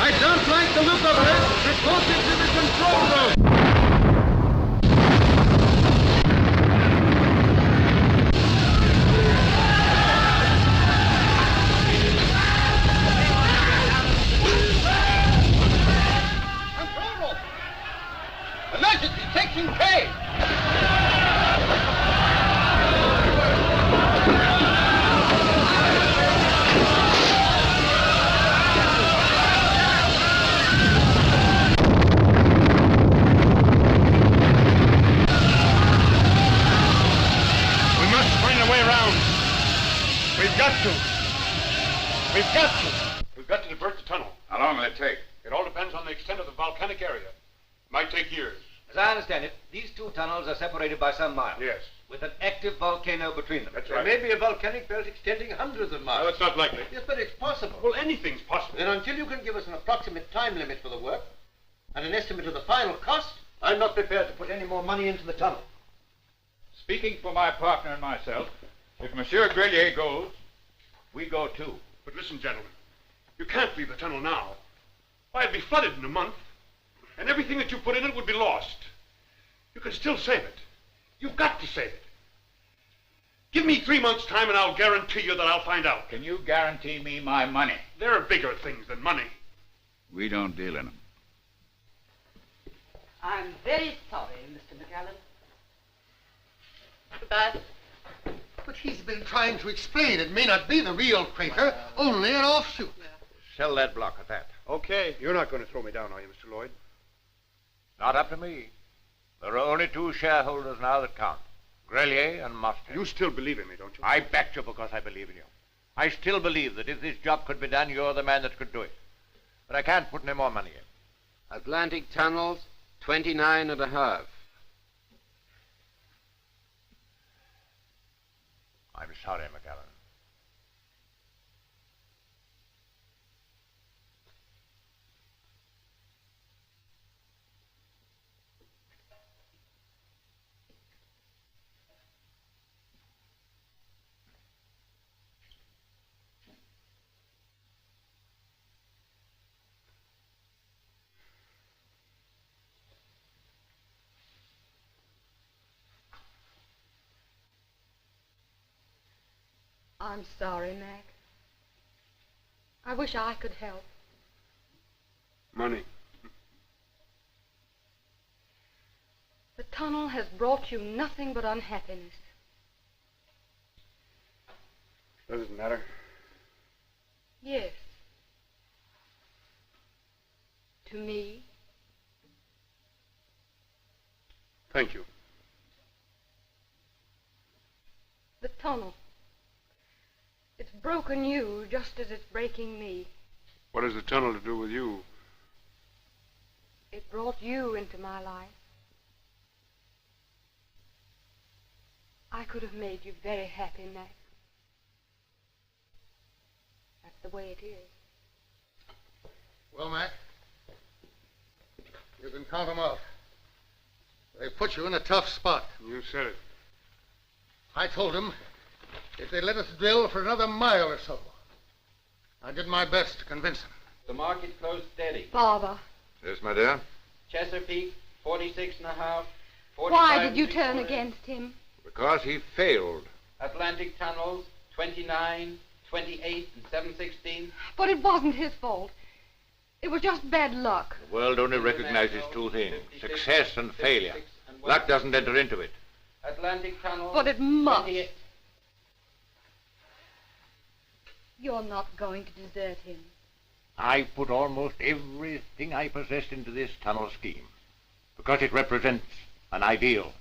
I don't like the look of it. Report it to the control room. Control room! Emergency, Section K! We've got to divert the tunnel. How long will it take? It all depends on the extent of the volcanic area. Might take years. As I understand it, these two tunnels are separated by some miles. Yes. With an active volcano between them. That's right. There may be a volcanic belt extending hundreds of miles. No, that's not likely. Yes, but it's possible. Well, anything's possible. And until you can give us an approximate time limit for the work and an estimate of the final cost, I'm not prepared to put any more money into the tunnel. Speaking for my partner and myself, if Monsieur Grelier goes, we go too. But listen, gentlemen, you can't leave the tunnel now. Why, it'd be flooded in a month, and everything that you put in it would be lost. You can still save it. You've got to save it. Give me 3 months' time, and I'll guarantee you that I'll find out. Can you guarantee me my money? There are bigger things than money. We don't deal in them. I'm very sorry, Mr. McAllen. Goodbye. But he's been trying to explain it may not be the real crater, only an offshoot. Sell that block at that. Okay. You're not going to throw me down, are you, Mr. Lloyd? Not up to me. There are only 2 shareholders now that count. Grelier and Mustang. You still believe in me, don't you? I backed you because I believe in you. I still believe that if this job could be done, you're the man that could do it. But I can't put any more money in. Atlantic Tunnels, 29.5. I'm sorry, McAllen. I'm sorry, Mac. I wish I could help. Money. The tunnel has brought you nothing but unhappiness. Doesn't matter. Yes. To me. Thank you. The tunnel. It's broken you just as it's breaking me. What has the tunnel to do with you? It brought you into my life. I could have made you very happy, Mac. That's the way it is. Well, Mac, you can count them out. They put you in a tough spot. You said it. I told them if they let us drill for another mile or so. I did my best to convince them. The market closed steady. Father. Yes, my dear? Chesapeake, 46.5. Why did you turn against him? Because he failed. Atlantic Tunnels, 29, 28, and 7/16. But it wasn't his fault. It was just bad luck. The world only recognizes 2 things, success and failure. Luck doesn't enter into it. Atlantic Tunnels. But it must. 28. You're not going to desert him. I put almost everything I possessed into this tunnel scheme. Because it represents an ideal.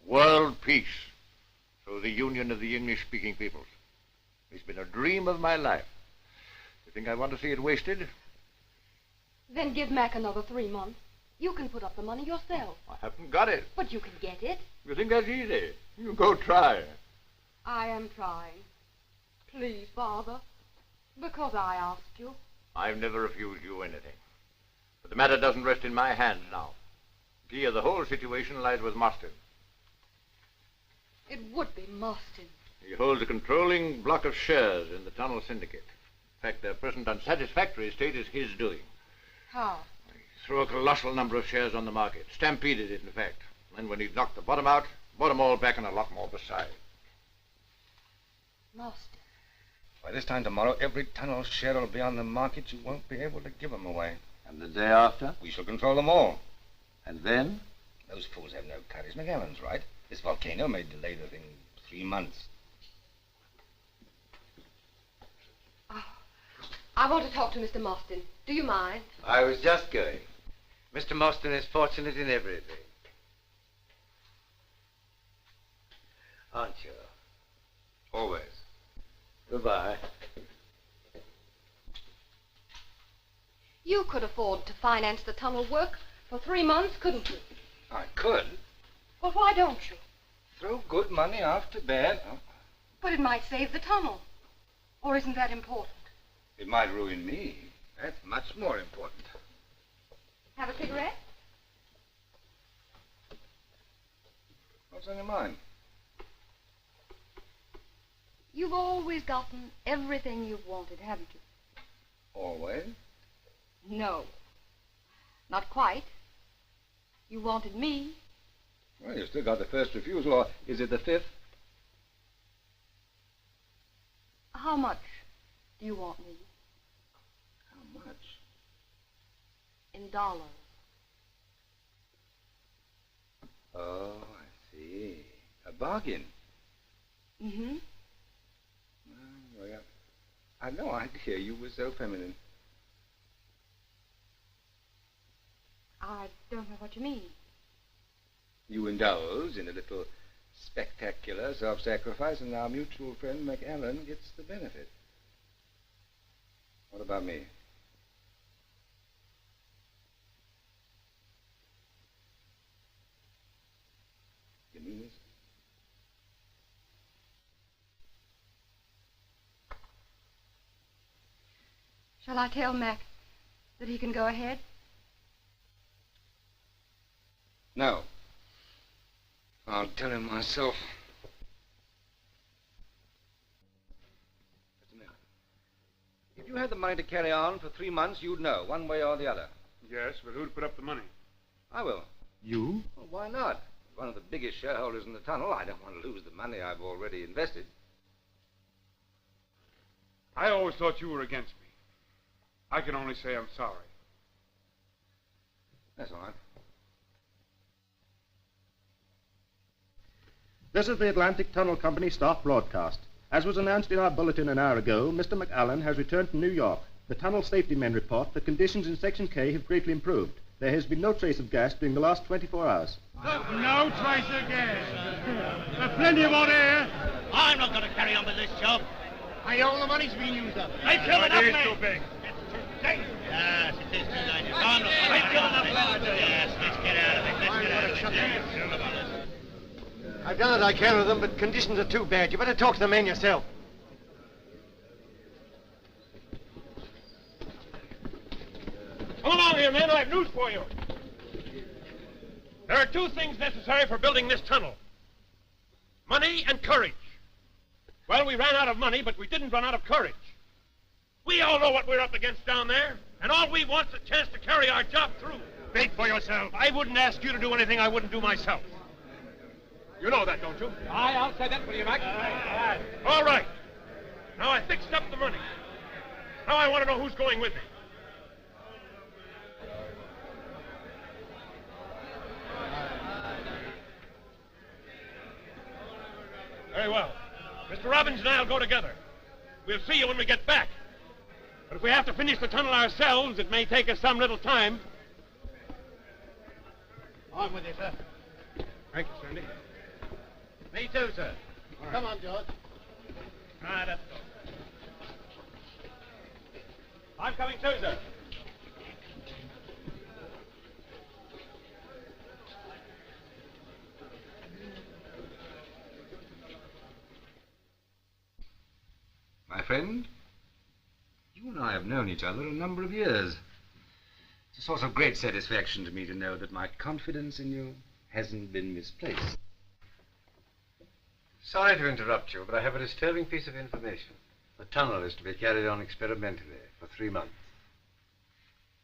World peace through the union of the English-speaking peoples. It's been a dream of my life. You think I want to see it wasted? Then give Mac another 3 months. You can put up the money yourself. I haven't got it. But you can get it. You think that's easy? You go try. I am trying. Please, Father. Because I asked you. I've never refused you anything. But the matter doesn't rest in my hands now. The key of the whole situation lies with Marston. It would be Marston. He holds a controlling block of shares in the tunnel syndicate. In fact, their present unsatisfactory state is his doing. How? Threw a colossal number of shares on the market. Stampeded it, in fact. And when he'd knocked the bottom out, bought them all back and a lot more besides. Marston. By this time tomorrow, every tunnel share will be on the market. You won't be able to give them away. And the day after? We shall control them all. And then? Those fools have no courage. McAllen's right. This volcano may delay the thing 3 months. I want to talk to Mr. Marston. Do you mind? I was just going. Mr. Marston is fortunate in everything. Aren't you? Always. Goodbye. You could afford to finance the tunnel work for 3 months, couldn't you? I could. Well, why don't you? Throw good money after bad. Oh. But it might save the tunnel. Or isn't that important? It might ruin me. That's much more important. Have a cigarette? What's on your mind? You've always gotten everything you've wanted, haven't you? Always? No. Not quite. You wanted me. Well, you've still got the first refusal, or is it the 5th? How much do you want me? How much? In dollars. Oh, I see. A bargain. Mm-hmm. Well, I'd no idea you were so feminine. I don't know what you mean. You indulge in a little spectacular self-sacrifice, and our mutual friend McAllen gets the benefit. What about me? You mean this? Shall I tell Mac that he can go ahead? No. I'll tell him myself. Just a minute. If you had the money to carry on for 3 months, you'd know, one way or the other. Yes, but who'd put up the money? I will. You? Well, why not? As one of the biggest shareholders in the tunnel, I don't want to lose the money I've already invested. I always thought you were against me. I can only say I'm sorry. That's all right. This is the Atlantic Tunnel Company staff broadcast. As was announced in our bulletin an hour ago, Mr. McAllen has returned to New York. The tunnel safety men report that conditions in Section K have greatly improved. There has been no trace of gas during the last 24 hours. No trace of gas. There's plenty of hot air. I'm not going to carry on with this job. All the money's been used up. They've killed enough men. Too big. Yes, it is too dangerous. I'm not going to carry on. Yes, let's get out of it. Let's get out of it. Yes. I've done what I can with them, but conditions are too bad. You better talk to the men yourself. Come along here, men. I have news for you. There are 2 things necessary for building this tunnel. Money and courage. Well, we ran out of money, but we didn't run out of courage. We all know what we're up against down there, and all we want is a chance to carry our job through. Think for yourself. I wouldn't ask you to do anything I wouldn't do myself. You know that, don't you? Aye, I'll say that for you, Mac. All right. Now I fixed up the money. Now I want to know who's going with me. Very well. Mr. Robbins and I'll go together. We'll see you when we get back. But if we have to finish the tunnel ourselves, it may take us some little time. I'm with you, sir. Thank you, Sandy. Me too, sir. All right. Come on, George. Right up. I'm coming too, sir. My friend, you and I have known each other a number of years. It's a source of great satisfaction to me to know that my confidence in you hasn't been misplaced. Sorry to interrupt you, but I have a disturbing piece of information. The tunnel is to be carried on experimentally for 3 months.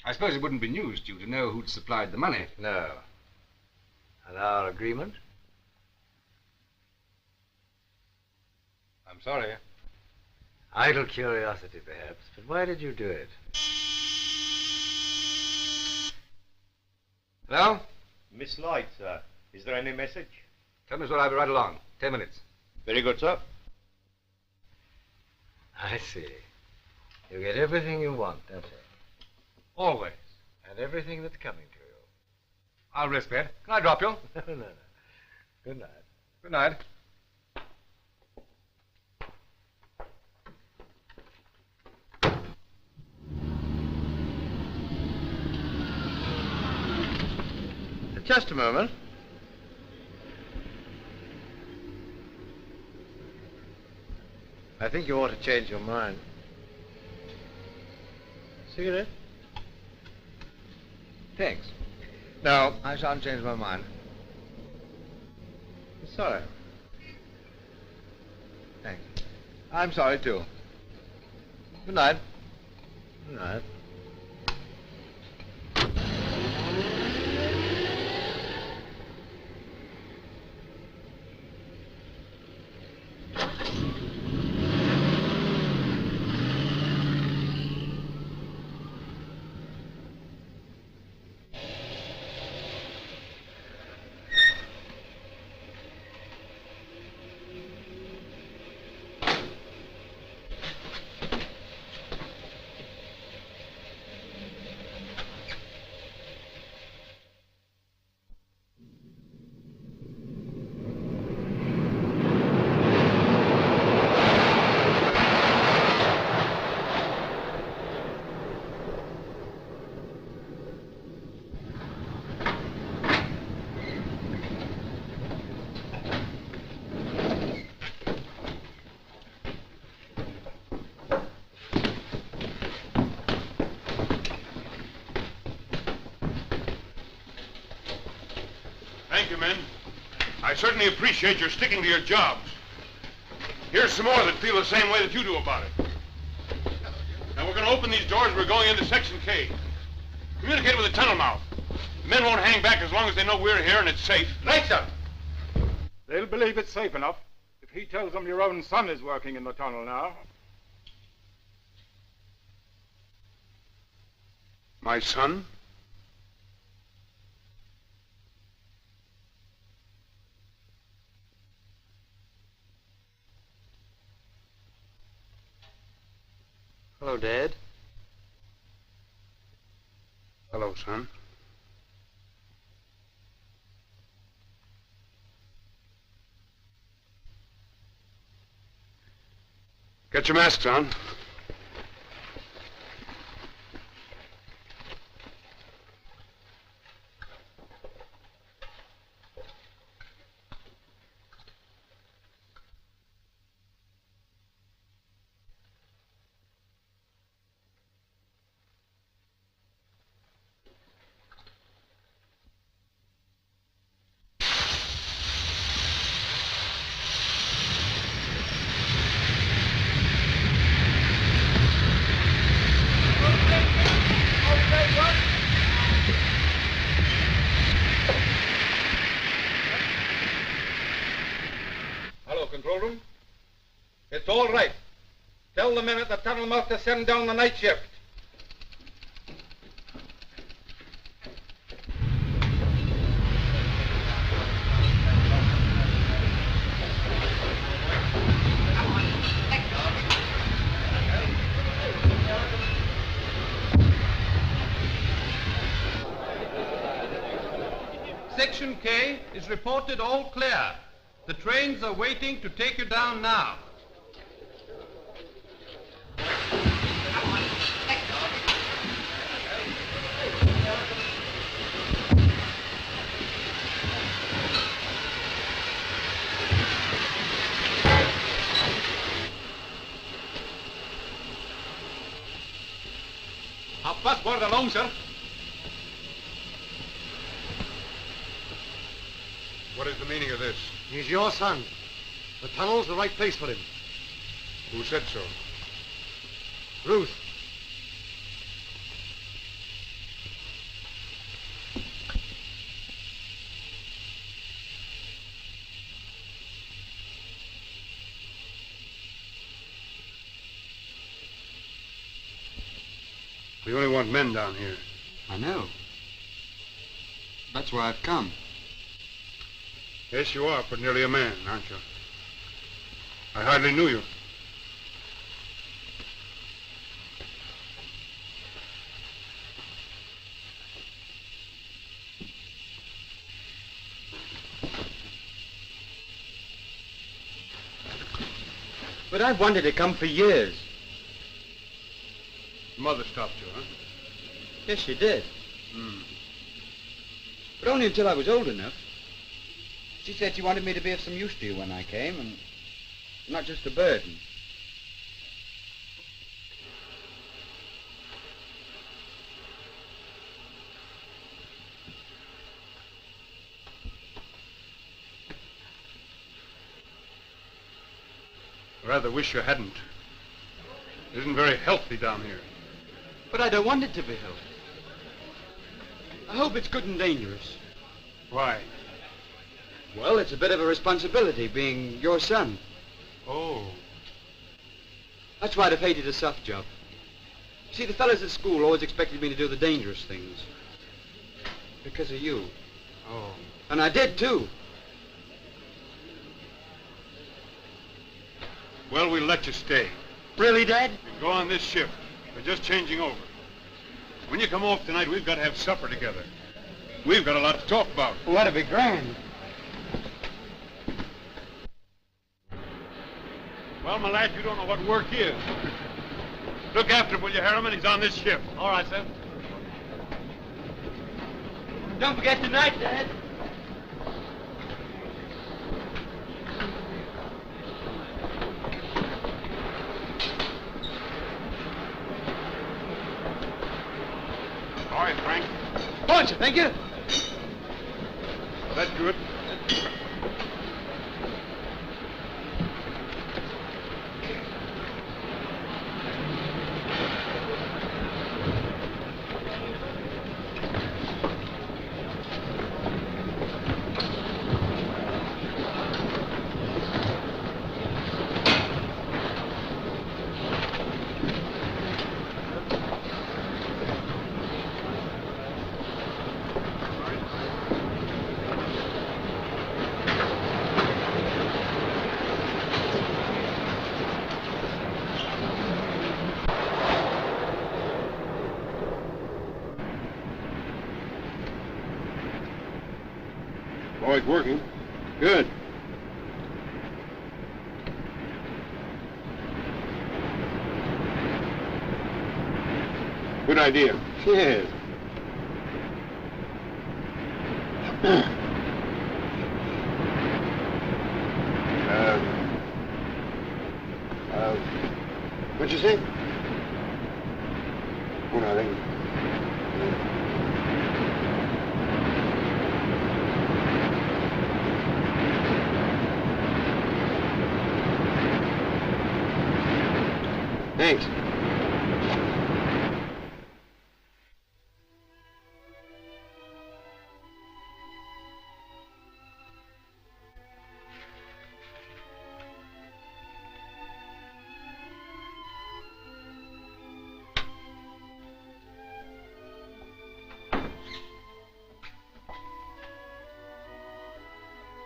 I suppose it wouldn't be news to you to know who'd supplied the money. No. And our agreement? I'm sorry. Idle curiosity, perhaps, but why did you do it? Hello? Miss Light, sir. Is there any message? Tell me, I'll be right along. 10 minutes. Very good, sir. I see. You get everything you want, don't you? Always. And everything that's coming to you. I'll risk that. Can I drop you? No. Good night. Good night. Just a moment. I think you ought to change your mind. Cigarette? Thanks. No, I shan't change my mind. Sorry. Thanks. I'm sorry, too. Good night. Good night. Thank you, men. I certainly appreciate your sticking to your jobs. Here's some more that feel the same way that you do about it. Now, we're going to open these doors. We're going into Section K. Communicate with the tunnel mouth. The men won't hang back as long as they know we're here and it's safe. Right, sir. They'll believe it's safe enough if he tells them your own son is working in the tunnel now. My son? Hello, Dad. Hello, son. Get your masks on. Hello, control room. It's all right. Tell the men at the tunnel mouth to send down the night shift. is reported all clear. The trains are waiting to take you down now. Passport along, sir. What is the meaning of this? He's your son. The tunnel's the right place for him. Who said so? Ruth. We only want men down here. I know. That's why I've come. Yes, you are, but nearly a man, aren't you? I hardly knew you. But I've wanted to come for years. Mother stopped you, huh? Yes, she did. But only until I was old enough. She said she wanted me to be of some use to you when I came, and not just a burden. Rather wish you hadn't. It isn't very healthy down here. But I don't want it to be healthy. I hope it's good and dangerous. Why? Well, it's a bit of a responsibility, being your son. Oh. That's why I'd have hated a soft job. See, the fellas at school always expected me to do the dangerous things. Because of you. Oh. And I did, too. Well, we'll let you stay. Really, Dad? You can go on this ship. We're just changing over. When you come off tonight, we've got to have supper together. We've got a lot to talk about. Well, that'd be grand. Well, my lad, you don't know what work is. Look after him, will you, Harriman? He's on this ship. All right, sir. Don't forget tonight, Dad. All right, Frank. Punch, thank you. Well, that's good. Oh, it's working. Good. Good idea. Yes. What'd you say? Oh, nothing. Thanks.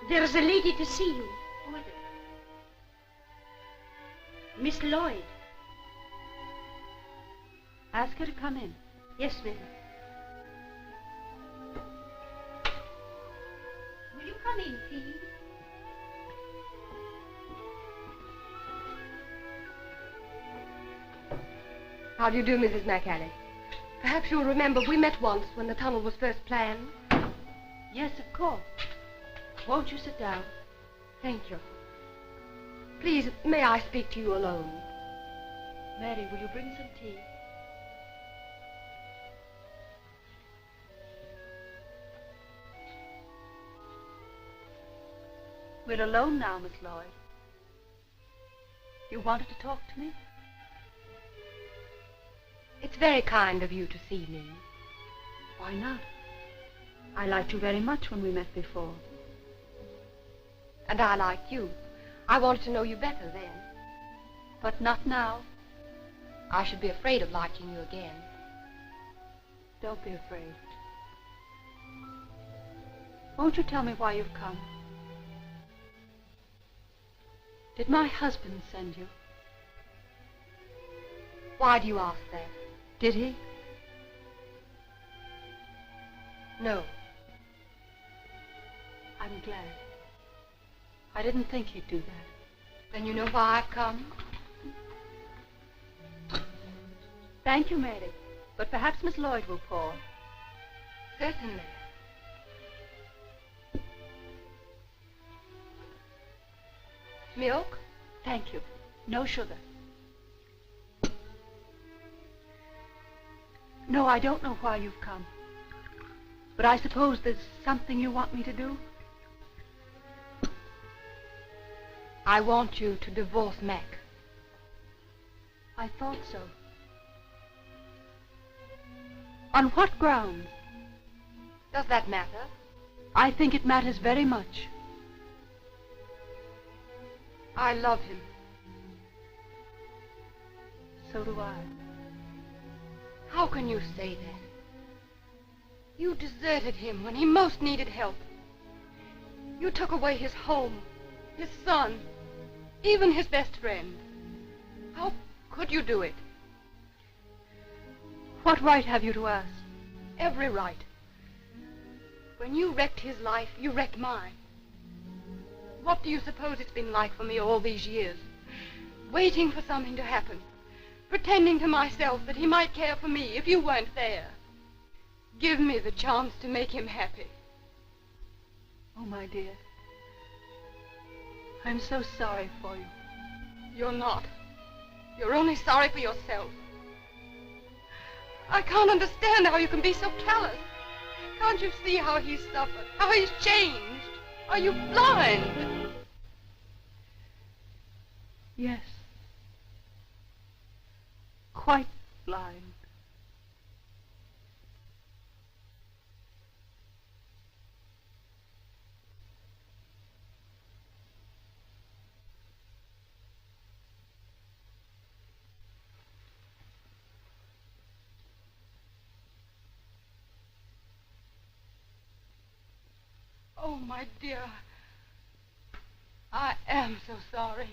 There's a lady to see you. Who is it? Miss Lloyd. Ask her to come in. Yes, ma'am. Will you come Come in, please. How do you do, Mrs. McAllen? Perhaps you'll remember we met once when the tunnel was first planned. Yes, of course. Won't you sit down? Thank you. Please, may I speak to you alone? Mary, will you bring some tea? We're alone now, Miss Lloyd. You wanted to talk to me? It's very kind of you to see me. Why not? I liked you very much when we met before. And I liked you. I wanted to know you better then. But not now. I should be afraid of liking you again. Don't be afraid. Won't you tell me why you've come? Did my husband send you? Why do you ask that? Did he? No. I'm glad. I didn't think he'd do that. Then you know why I've come? Thank you, Mary. But perhaps Miss Lloyd will pour. Certainly. Milk? Thank you. No sugar. No, I don't know why you've come. But I suppose there's something you want me to do? I want you to divorce Mac. I thought so. On what grounds? Does that matter? I think it matters very much. I love him. So do I. How can you say that? You deserted him when he most needed help. You took away his home, his son, even his best friend. How could you do it? What right have you to ask? Every right. When you wrecked his life, you wrecked mine. What do you suppose it's been like for me all these years? Waiting for something to happen. Pretending to myself that he might care for me if you weren't there. Give me the chance to make him happy. Oh, my dear. I'm so sorry for you. You're not. You're only sorry for yourself. I can't understand how you can be so callous. Can't you see how he's suffered, how he's changed? Are you blind? Yes. Quite blind. Oh, my dear. I am so sorry.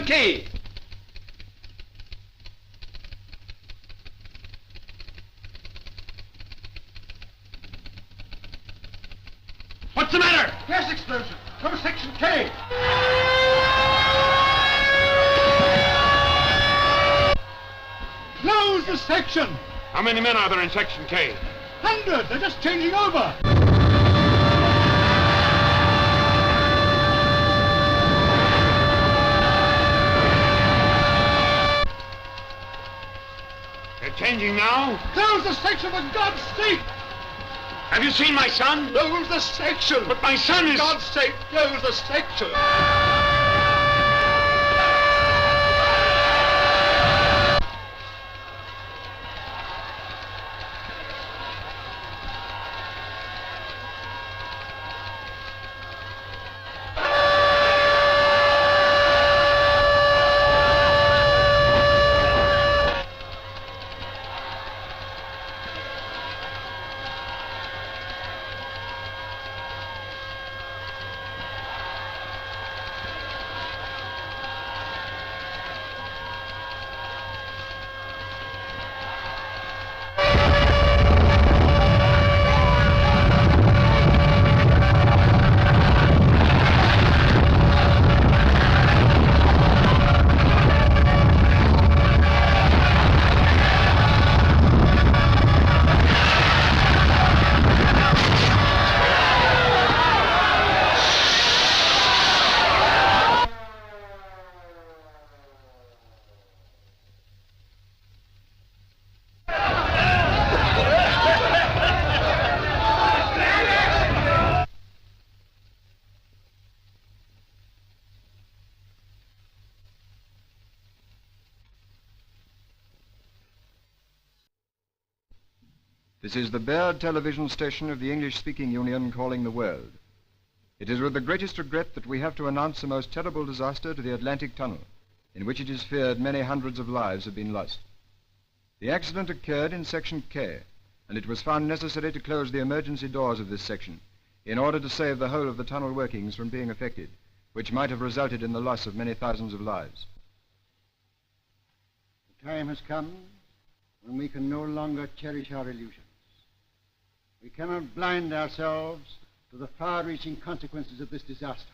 Section K. What's the matter? Gas explosion. From Section K. Close the section. How many men are there in Section K? 100. They're just changing over. They're changing now? Close the section for God's sake. Have you seen my son? Close the section. But my son is... For God's sake, close the section. This is the Baird television station of the English-speaking Union calling the world. It is with the greatest regret that we have to announce the most terrible disaster to the Atlantic Tunnel, in which it is feared many hundreds of lives have been lost. The accident occurred in Section K, and it was found necessary to close the emergency doors of this section in order to save the whole of the tunnel workings from being affected, which might have resulted in the loss of many thousands of lives. The time has come when we can no longer cherish our illusions. We cannot blind ourselves to the far-reaching consequences of this disaster.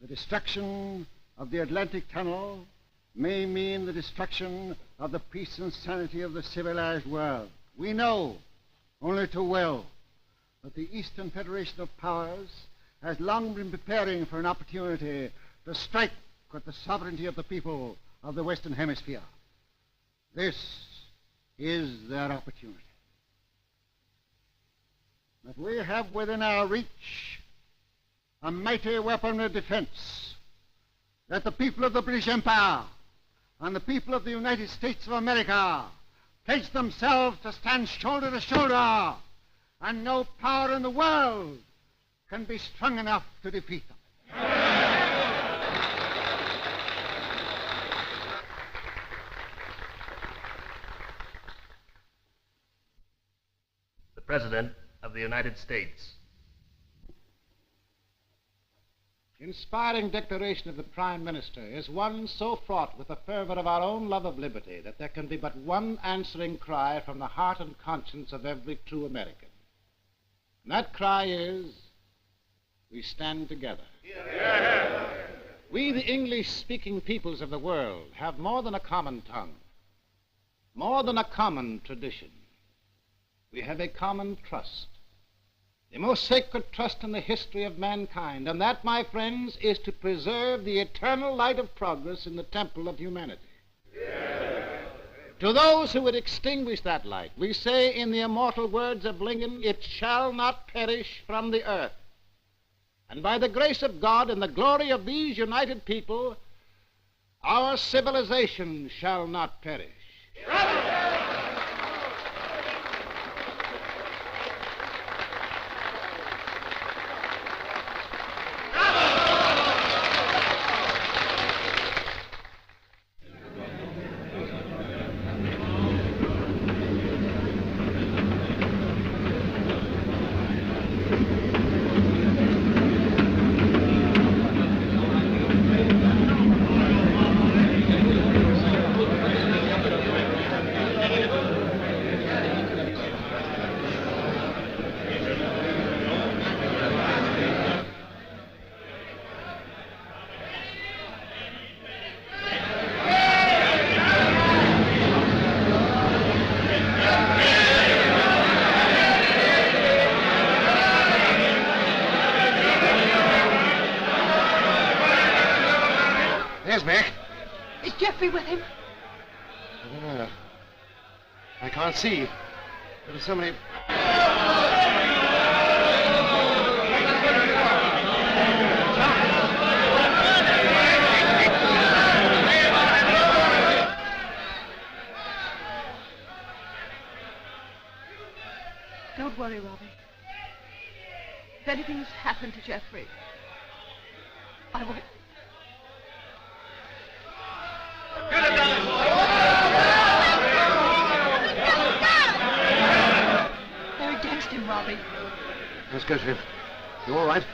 The destruction of the Atlantic Tunnel may mean the destruction of the peace and sanity of the civilized world. We know, only too well, that the Eastern Federation of Powers has long been preparing for an opportunity to strike at the sovereignty of the people of the Western Hemisphere. This is their opportunity. That we have within our reach a mighty weapon of defense, that the people of the British Empire and the people of the United States of America pledge themselves to stand shoulder to shoulder, and no power in the world can be strong enough to defeat them. The President of the United States. Inspiring declaration of the Prime Minister is one so fraught with the fervor of our own love of liberty that there can be but one answering cry from the heart and conscience of every true American. And that cry is, we stand together. Yeah. We, the English-speaking peoples of the world, have more than a common tongue, more than a common tradition. We have a common trust, the most sacred trust in the history of mankind, and that, my friends, is to preserve the eternal light of progress in the temple of humanity. Yeah. To those who would extinguish that light, we say in the immortal words of Lincoln, it shall not perish from the earth. And by the grace of God and the glory of these united people, our civilization shall not perish. Yeah. Where's Mac? Is Jeffrey with him? I don't know. I can't see. There are so many... Don't worry, Robbie. If anything's happened to Jeffrey, I won't. They're against him, Robbie. Let's go to him. You all right?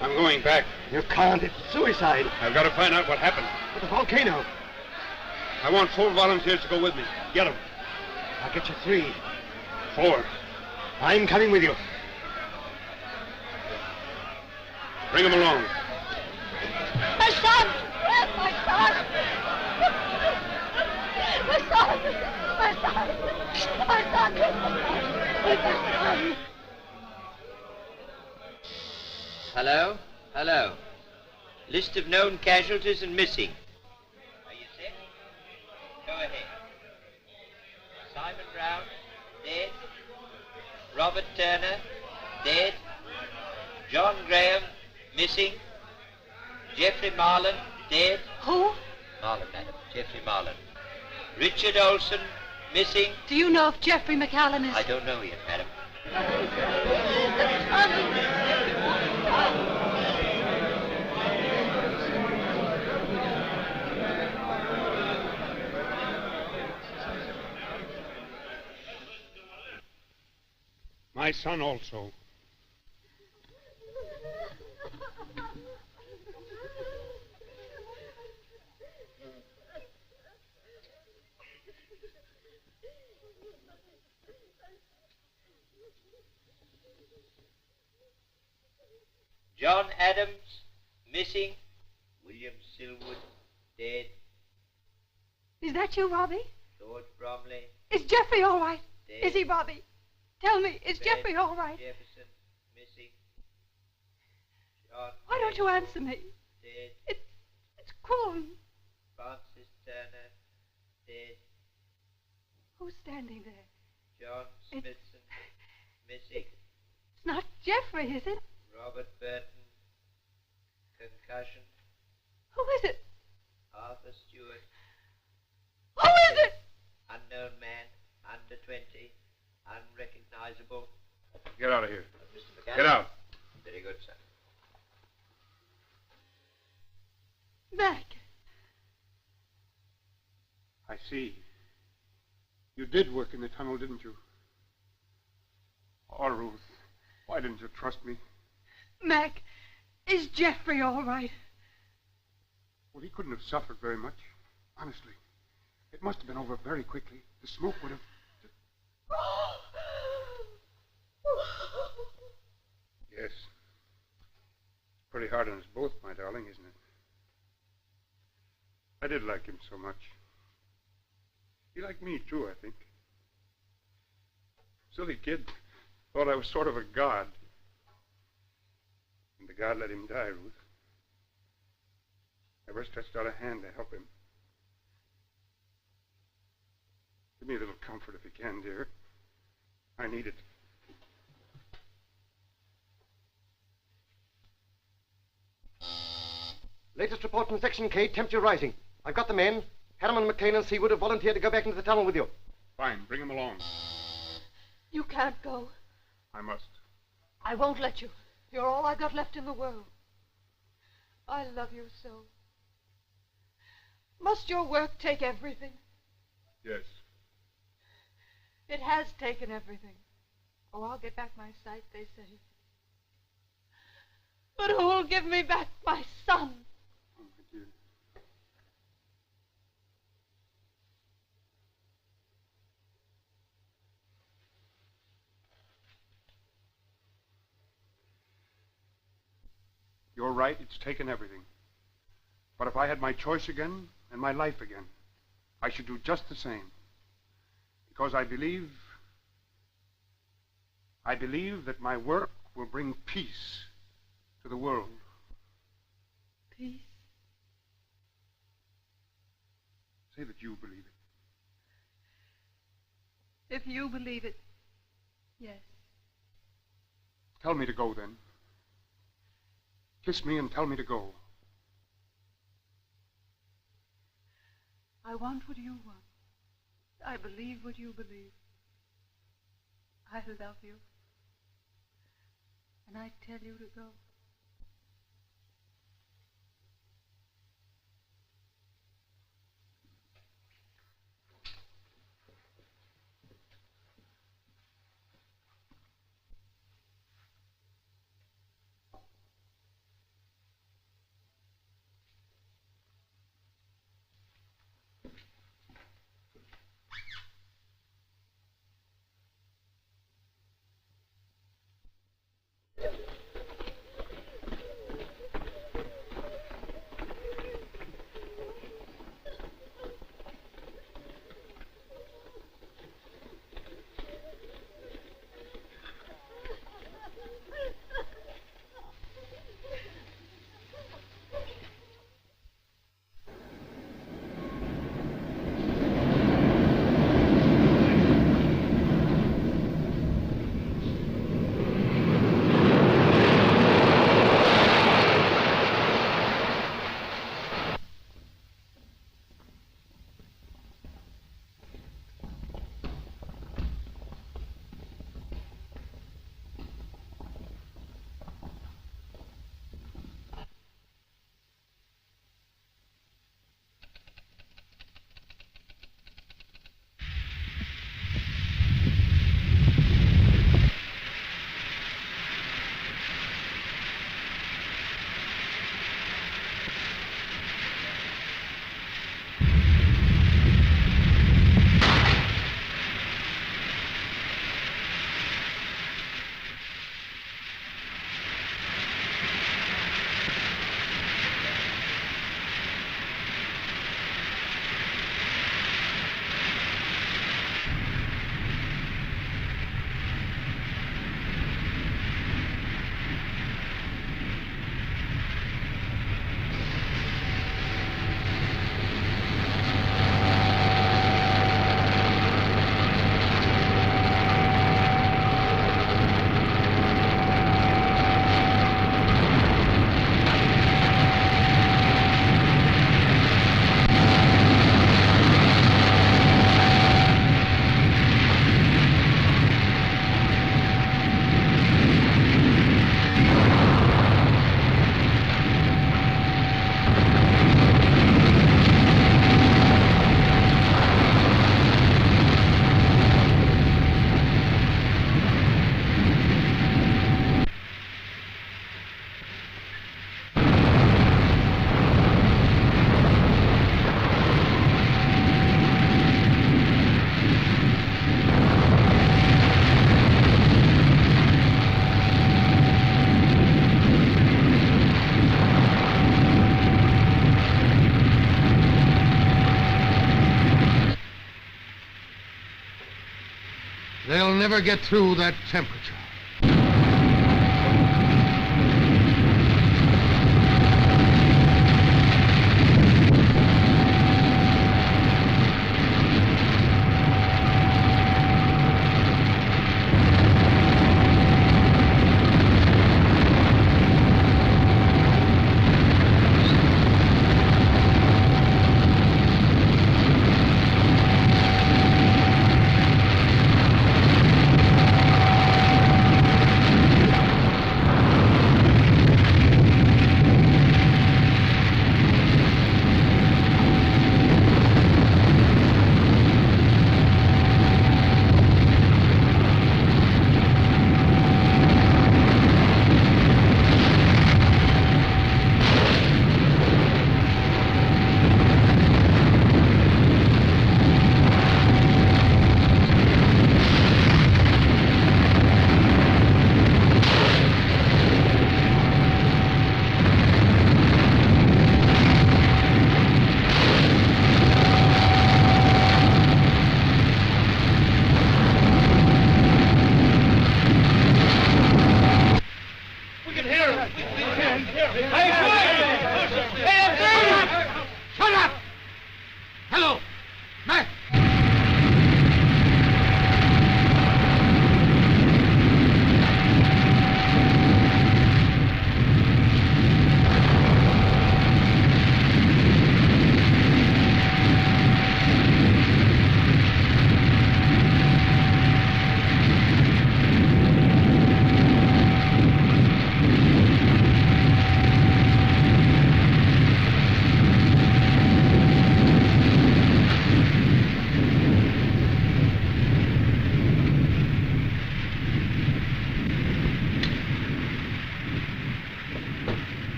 I'm going back. You can't. It's suicide. I've got to find out what happened. With the volcano. I want 4 volunteers to go with me. Get them. I'll get you 3. 4. I'm coming with you. Bring them along. My son! Where's my son? My son! My son! My son! My son! Hello? Hello. List of known casualties and missing. Are you set? Go ahead. Simon Brown, dead. Robert Turner, dead. John Graham, missing. Jeffrey Marlin, dead. Who? Marlin, madam. Jeffrey Marlin. Richard Olson, missing. Do you know if Jeffrey McAllen is... I don't know yet, madam. My son also. John Adams, missing. William Silwood, dead. Is that you, Robbie? George Bromley. Is Jeffrey all right? Dead. Is he, Robbie? Tell me, is Dead. Jeffrey all right? Jefferson, missing. John Why don't you answer me? dead. It's cruel. Francis Turner, dead. Who's standing there? John Smithson, missing. It's not Jeffrey, is it? Robert Burton, concussion. Who is it? Arthur Stewart, Who is it? unknown man, under 20, unrecognizable. Get out of here. Mr. McAllen. Get out. Very good, sir. Mac. I see. You did work in the tunnel, didn't you? Oh, Ruth, why didn't you trust me? Mac, is Jeffrey all right? Well, he couldn't have suffered very much. Honestly. It must have been over very quickly. The smoke would have... Yes. Pretty hard on us both, my darling, isn't it? I did like him so much. He liked me, too, I think. Silly kid. Thought I was sort of a god. And the god let him die, Ruth. Never stretched out a hand to help him. Give me a little comfort if you can, dear. I need it. Latest report from Section K, temperature rising. I've got the men. Harriman, McLean, and Seawood have volunteered to go back into the tunnel with you. Fine, bring him along. You can't go. I must. I won't let you. You're all I got left in the world. I love you so. Must your work take everything? Yes. It has taken everything. Oh, I'll get back my sight, they say. But who'll give me back my son? Oh, my dear. You're right, it's taken everything. But if I had my choice again and my life again, I should do just the same. Because I believe that my work will bring peace to the world. Peace? Say that you believe it. If you believe it, yes. Tell me to go, then. Kiss me and tell me to go. I want what you want. I believe what you believe. I love you. And I tell you to go. They'll never get through that temperature.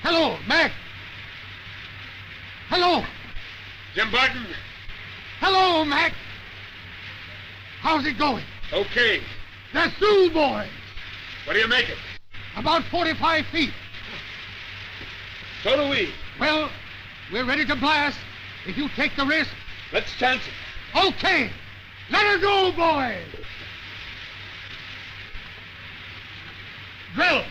Hello, Mac. Hello. Jim Barton. Hello, Mac. How's it going? Okay. They're through, boys. What do you make it? About 45 feet. So do we. Well, we're ready to blast if you take the risk. Let's chance it. Okay. Let her go, boys. Drill.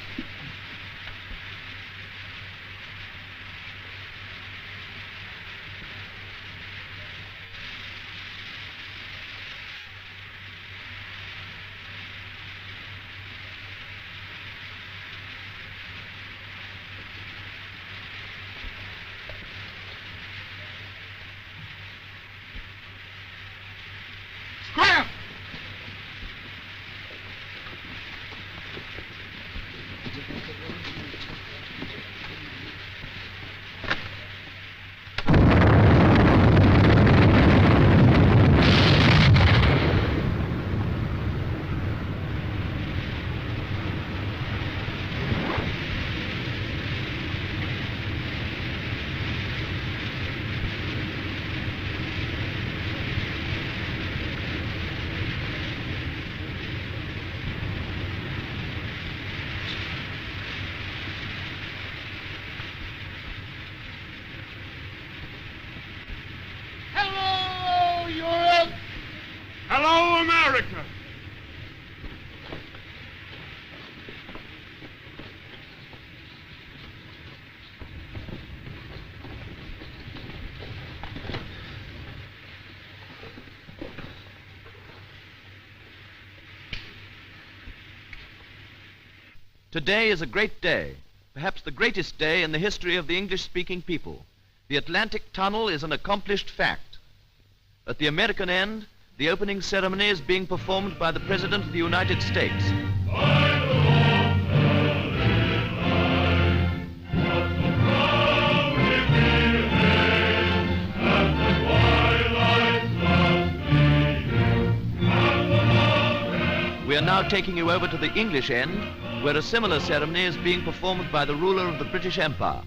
Scram! Hello, Europe! Hello, America! Today is a great day, perhaps the greatest day in the history of the English-speaking people. The Atlantic Tunnel is an accomplished fact. At the American end, the opening ceremony is being performed by the President of the United States. We are now taking you over to the English end, where a similar ceremony is being performed by the ruler of the British Empire.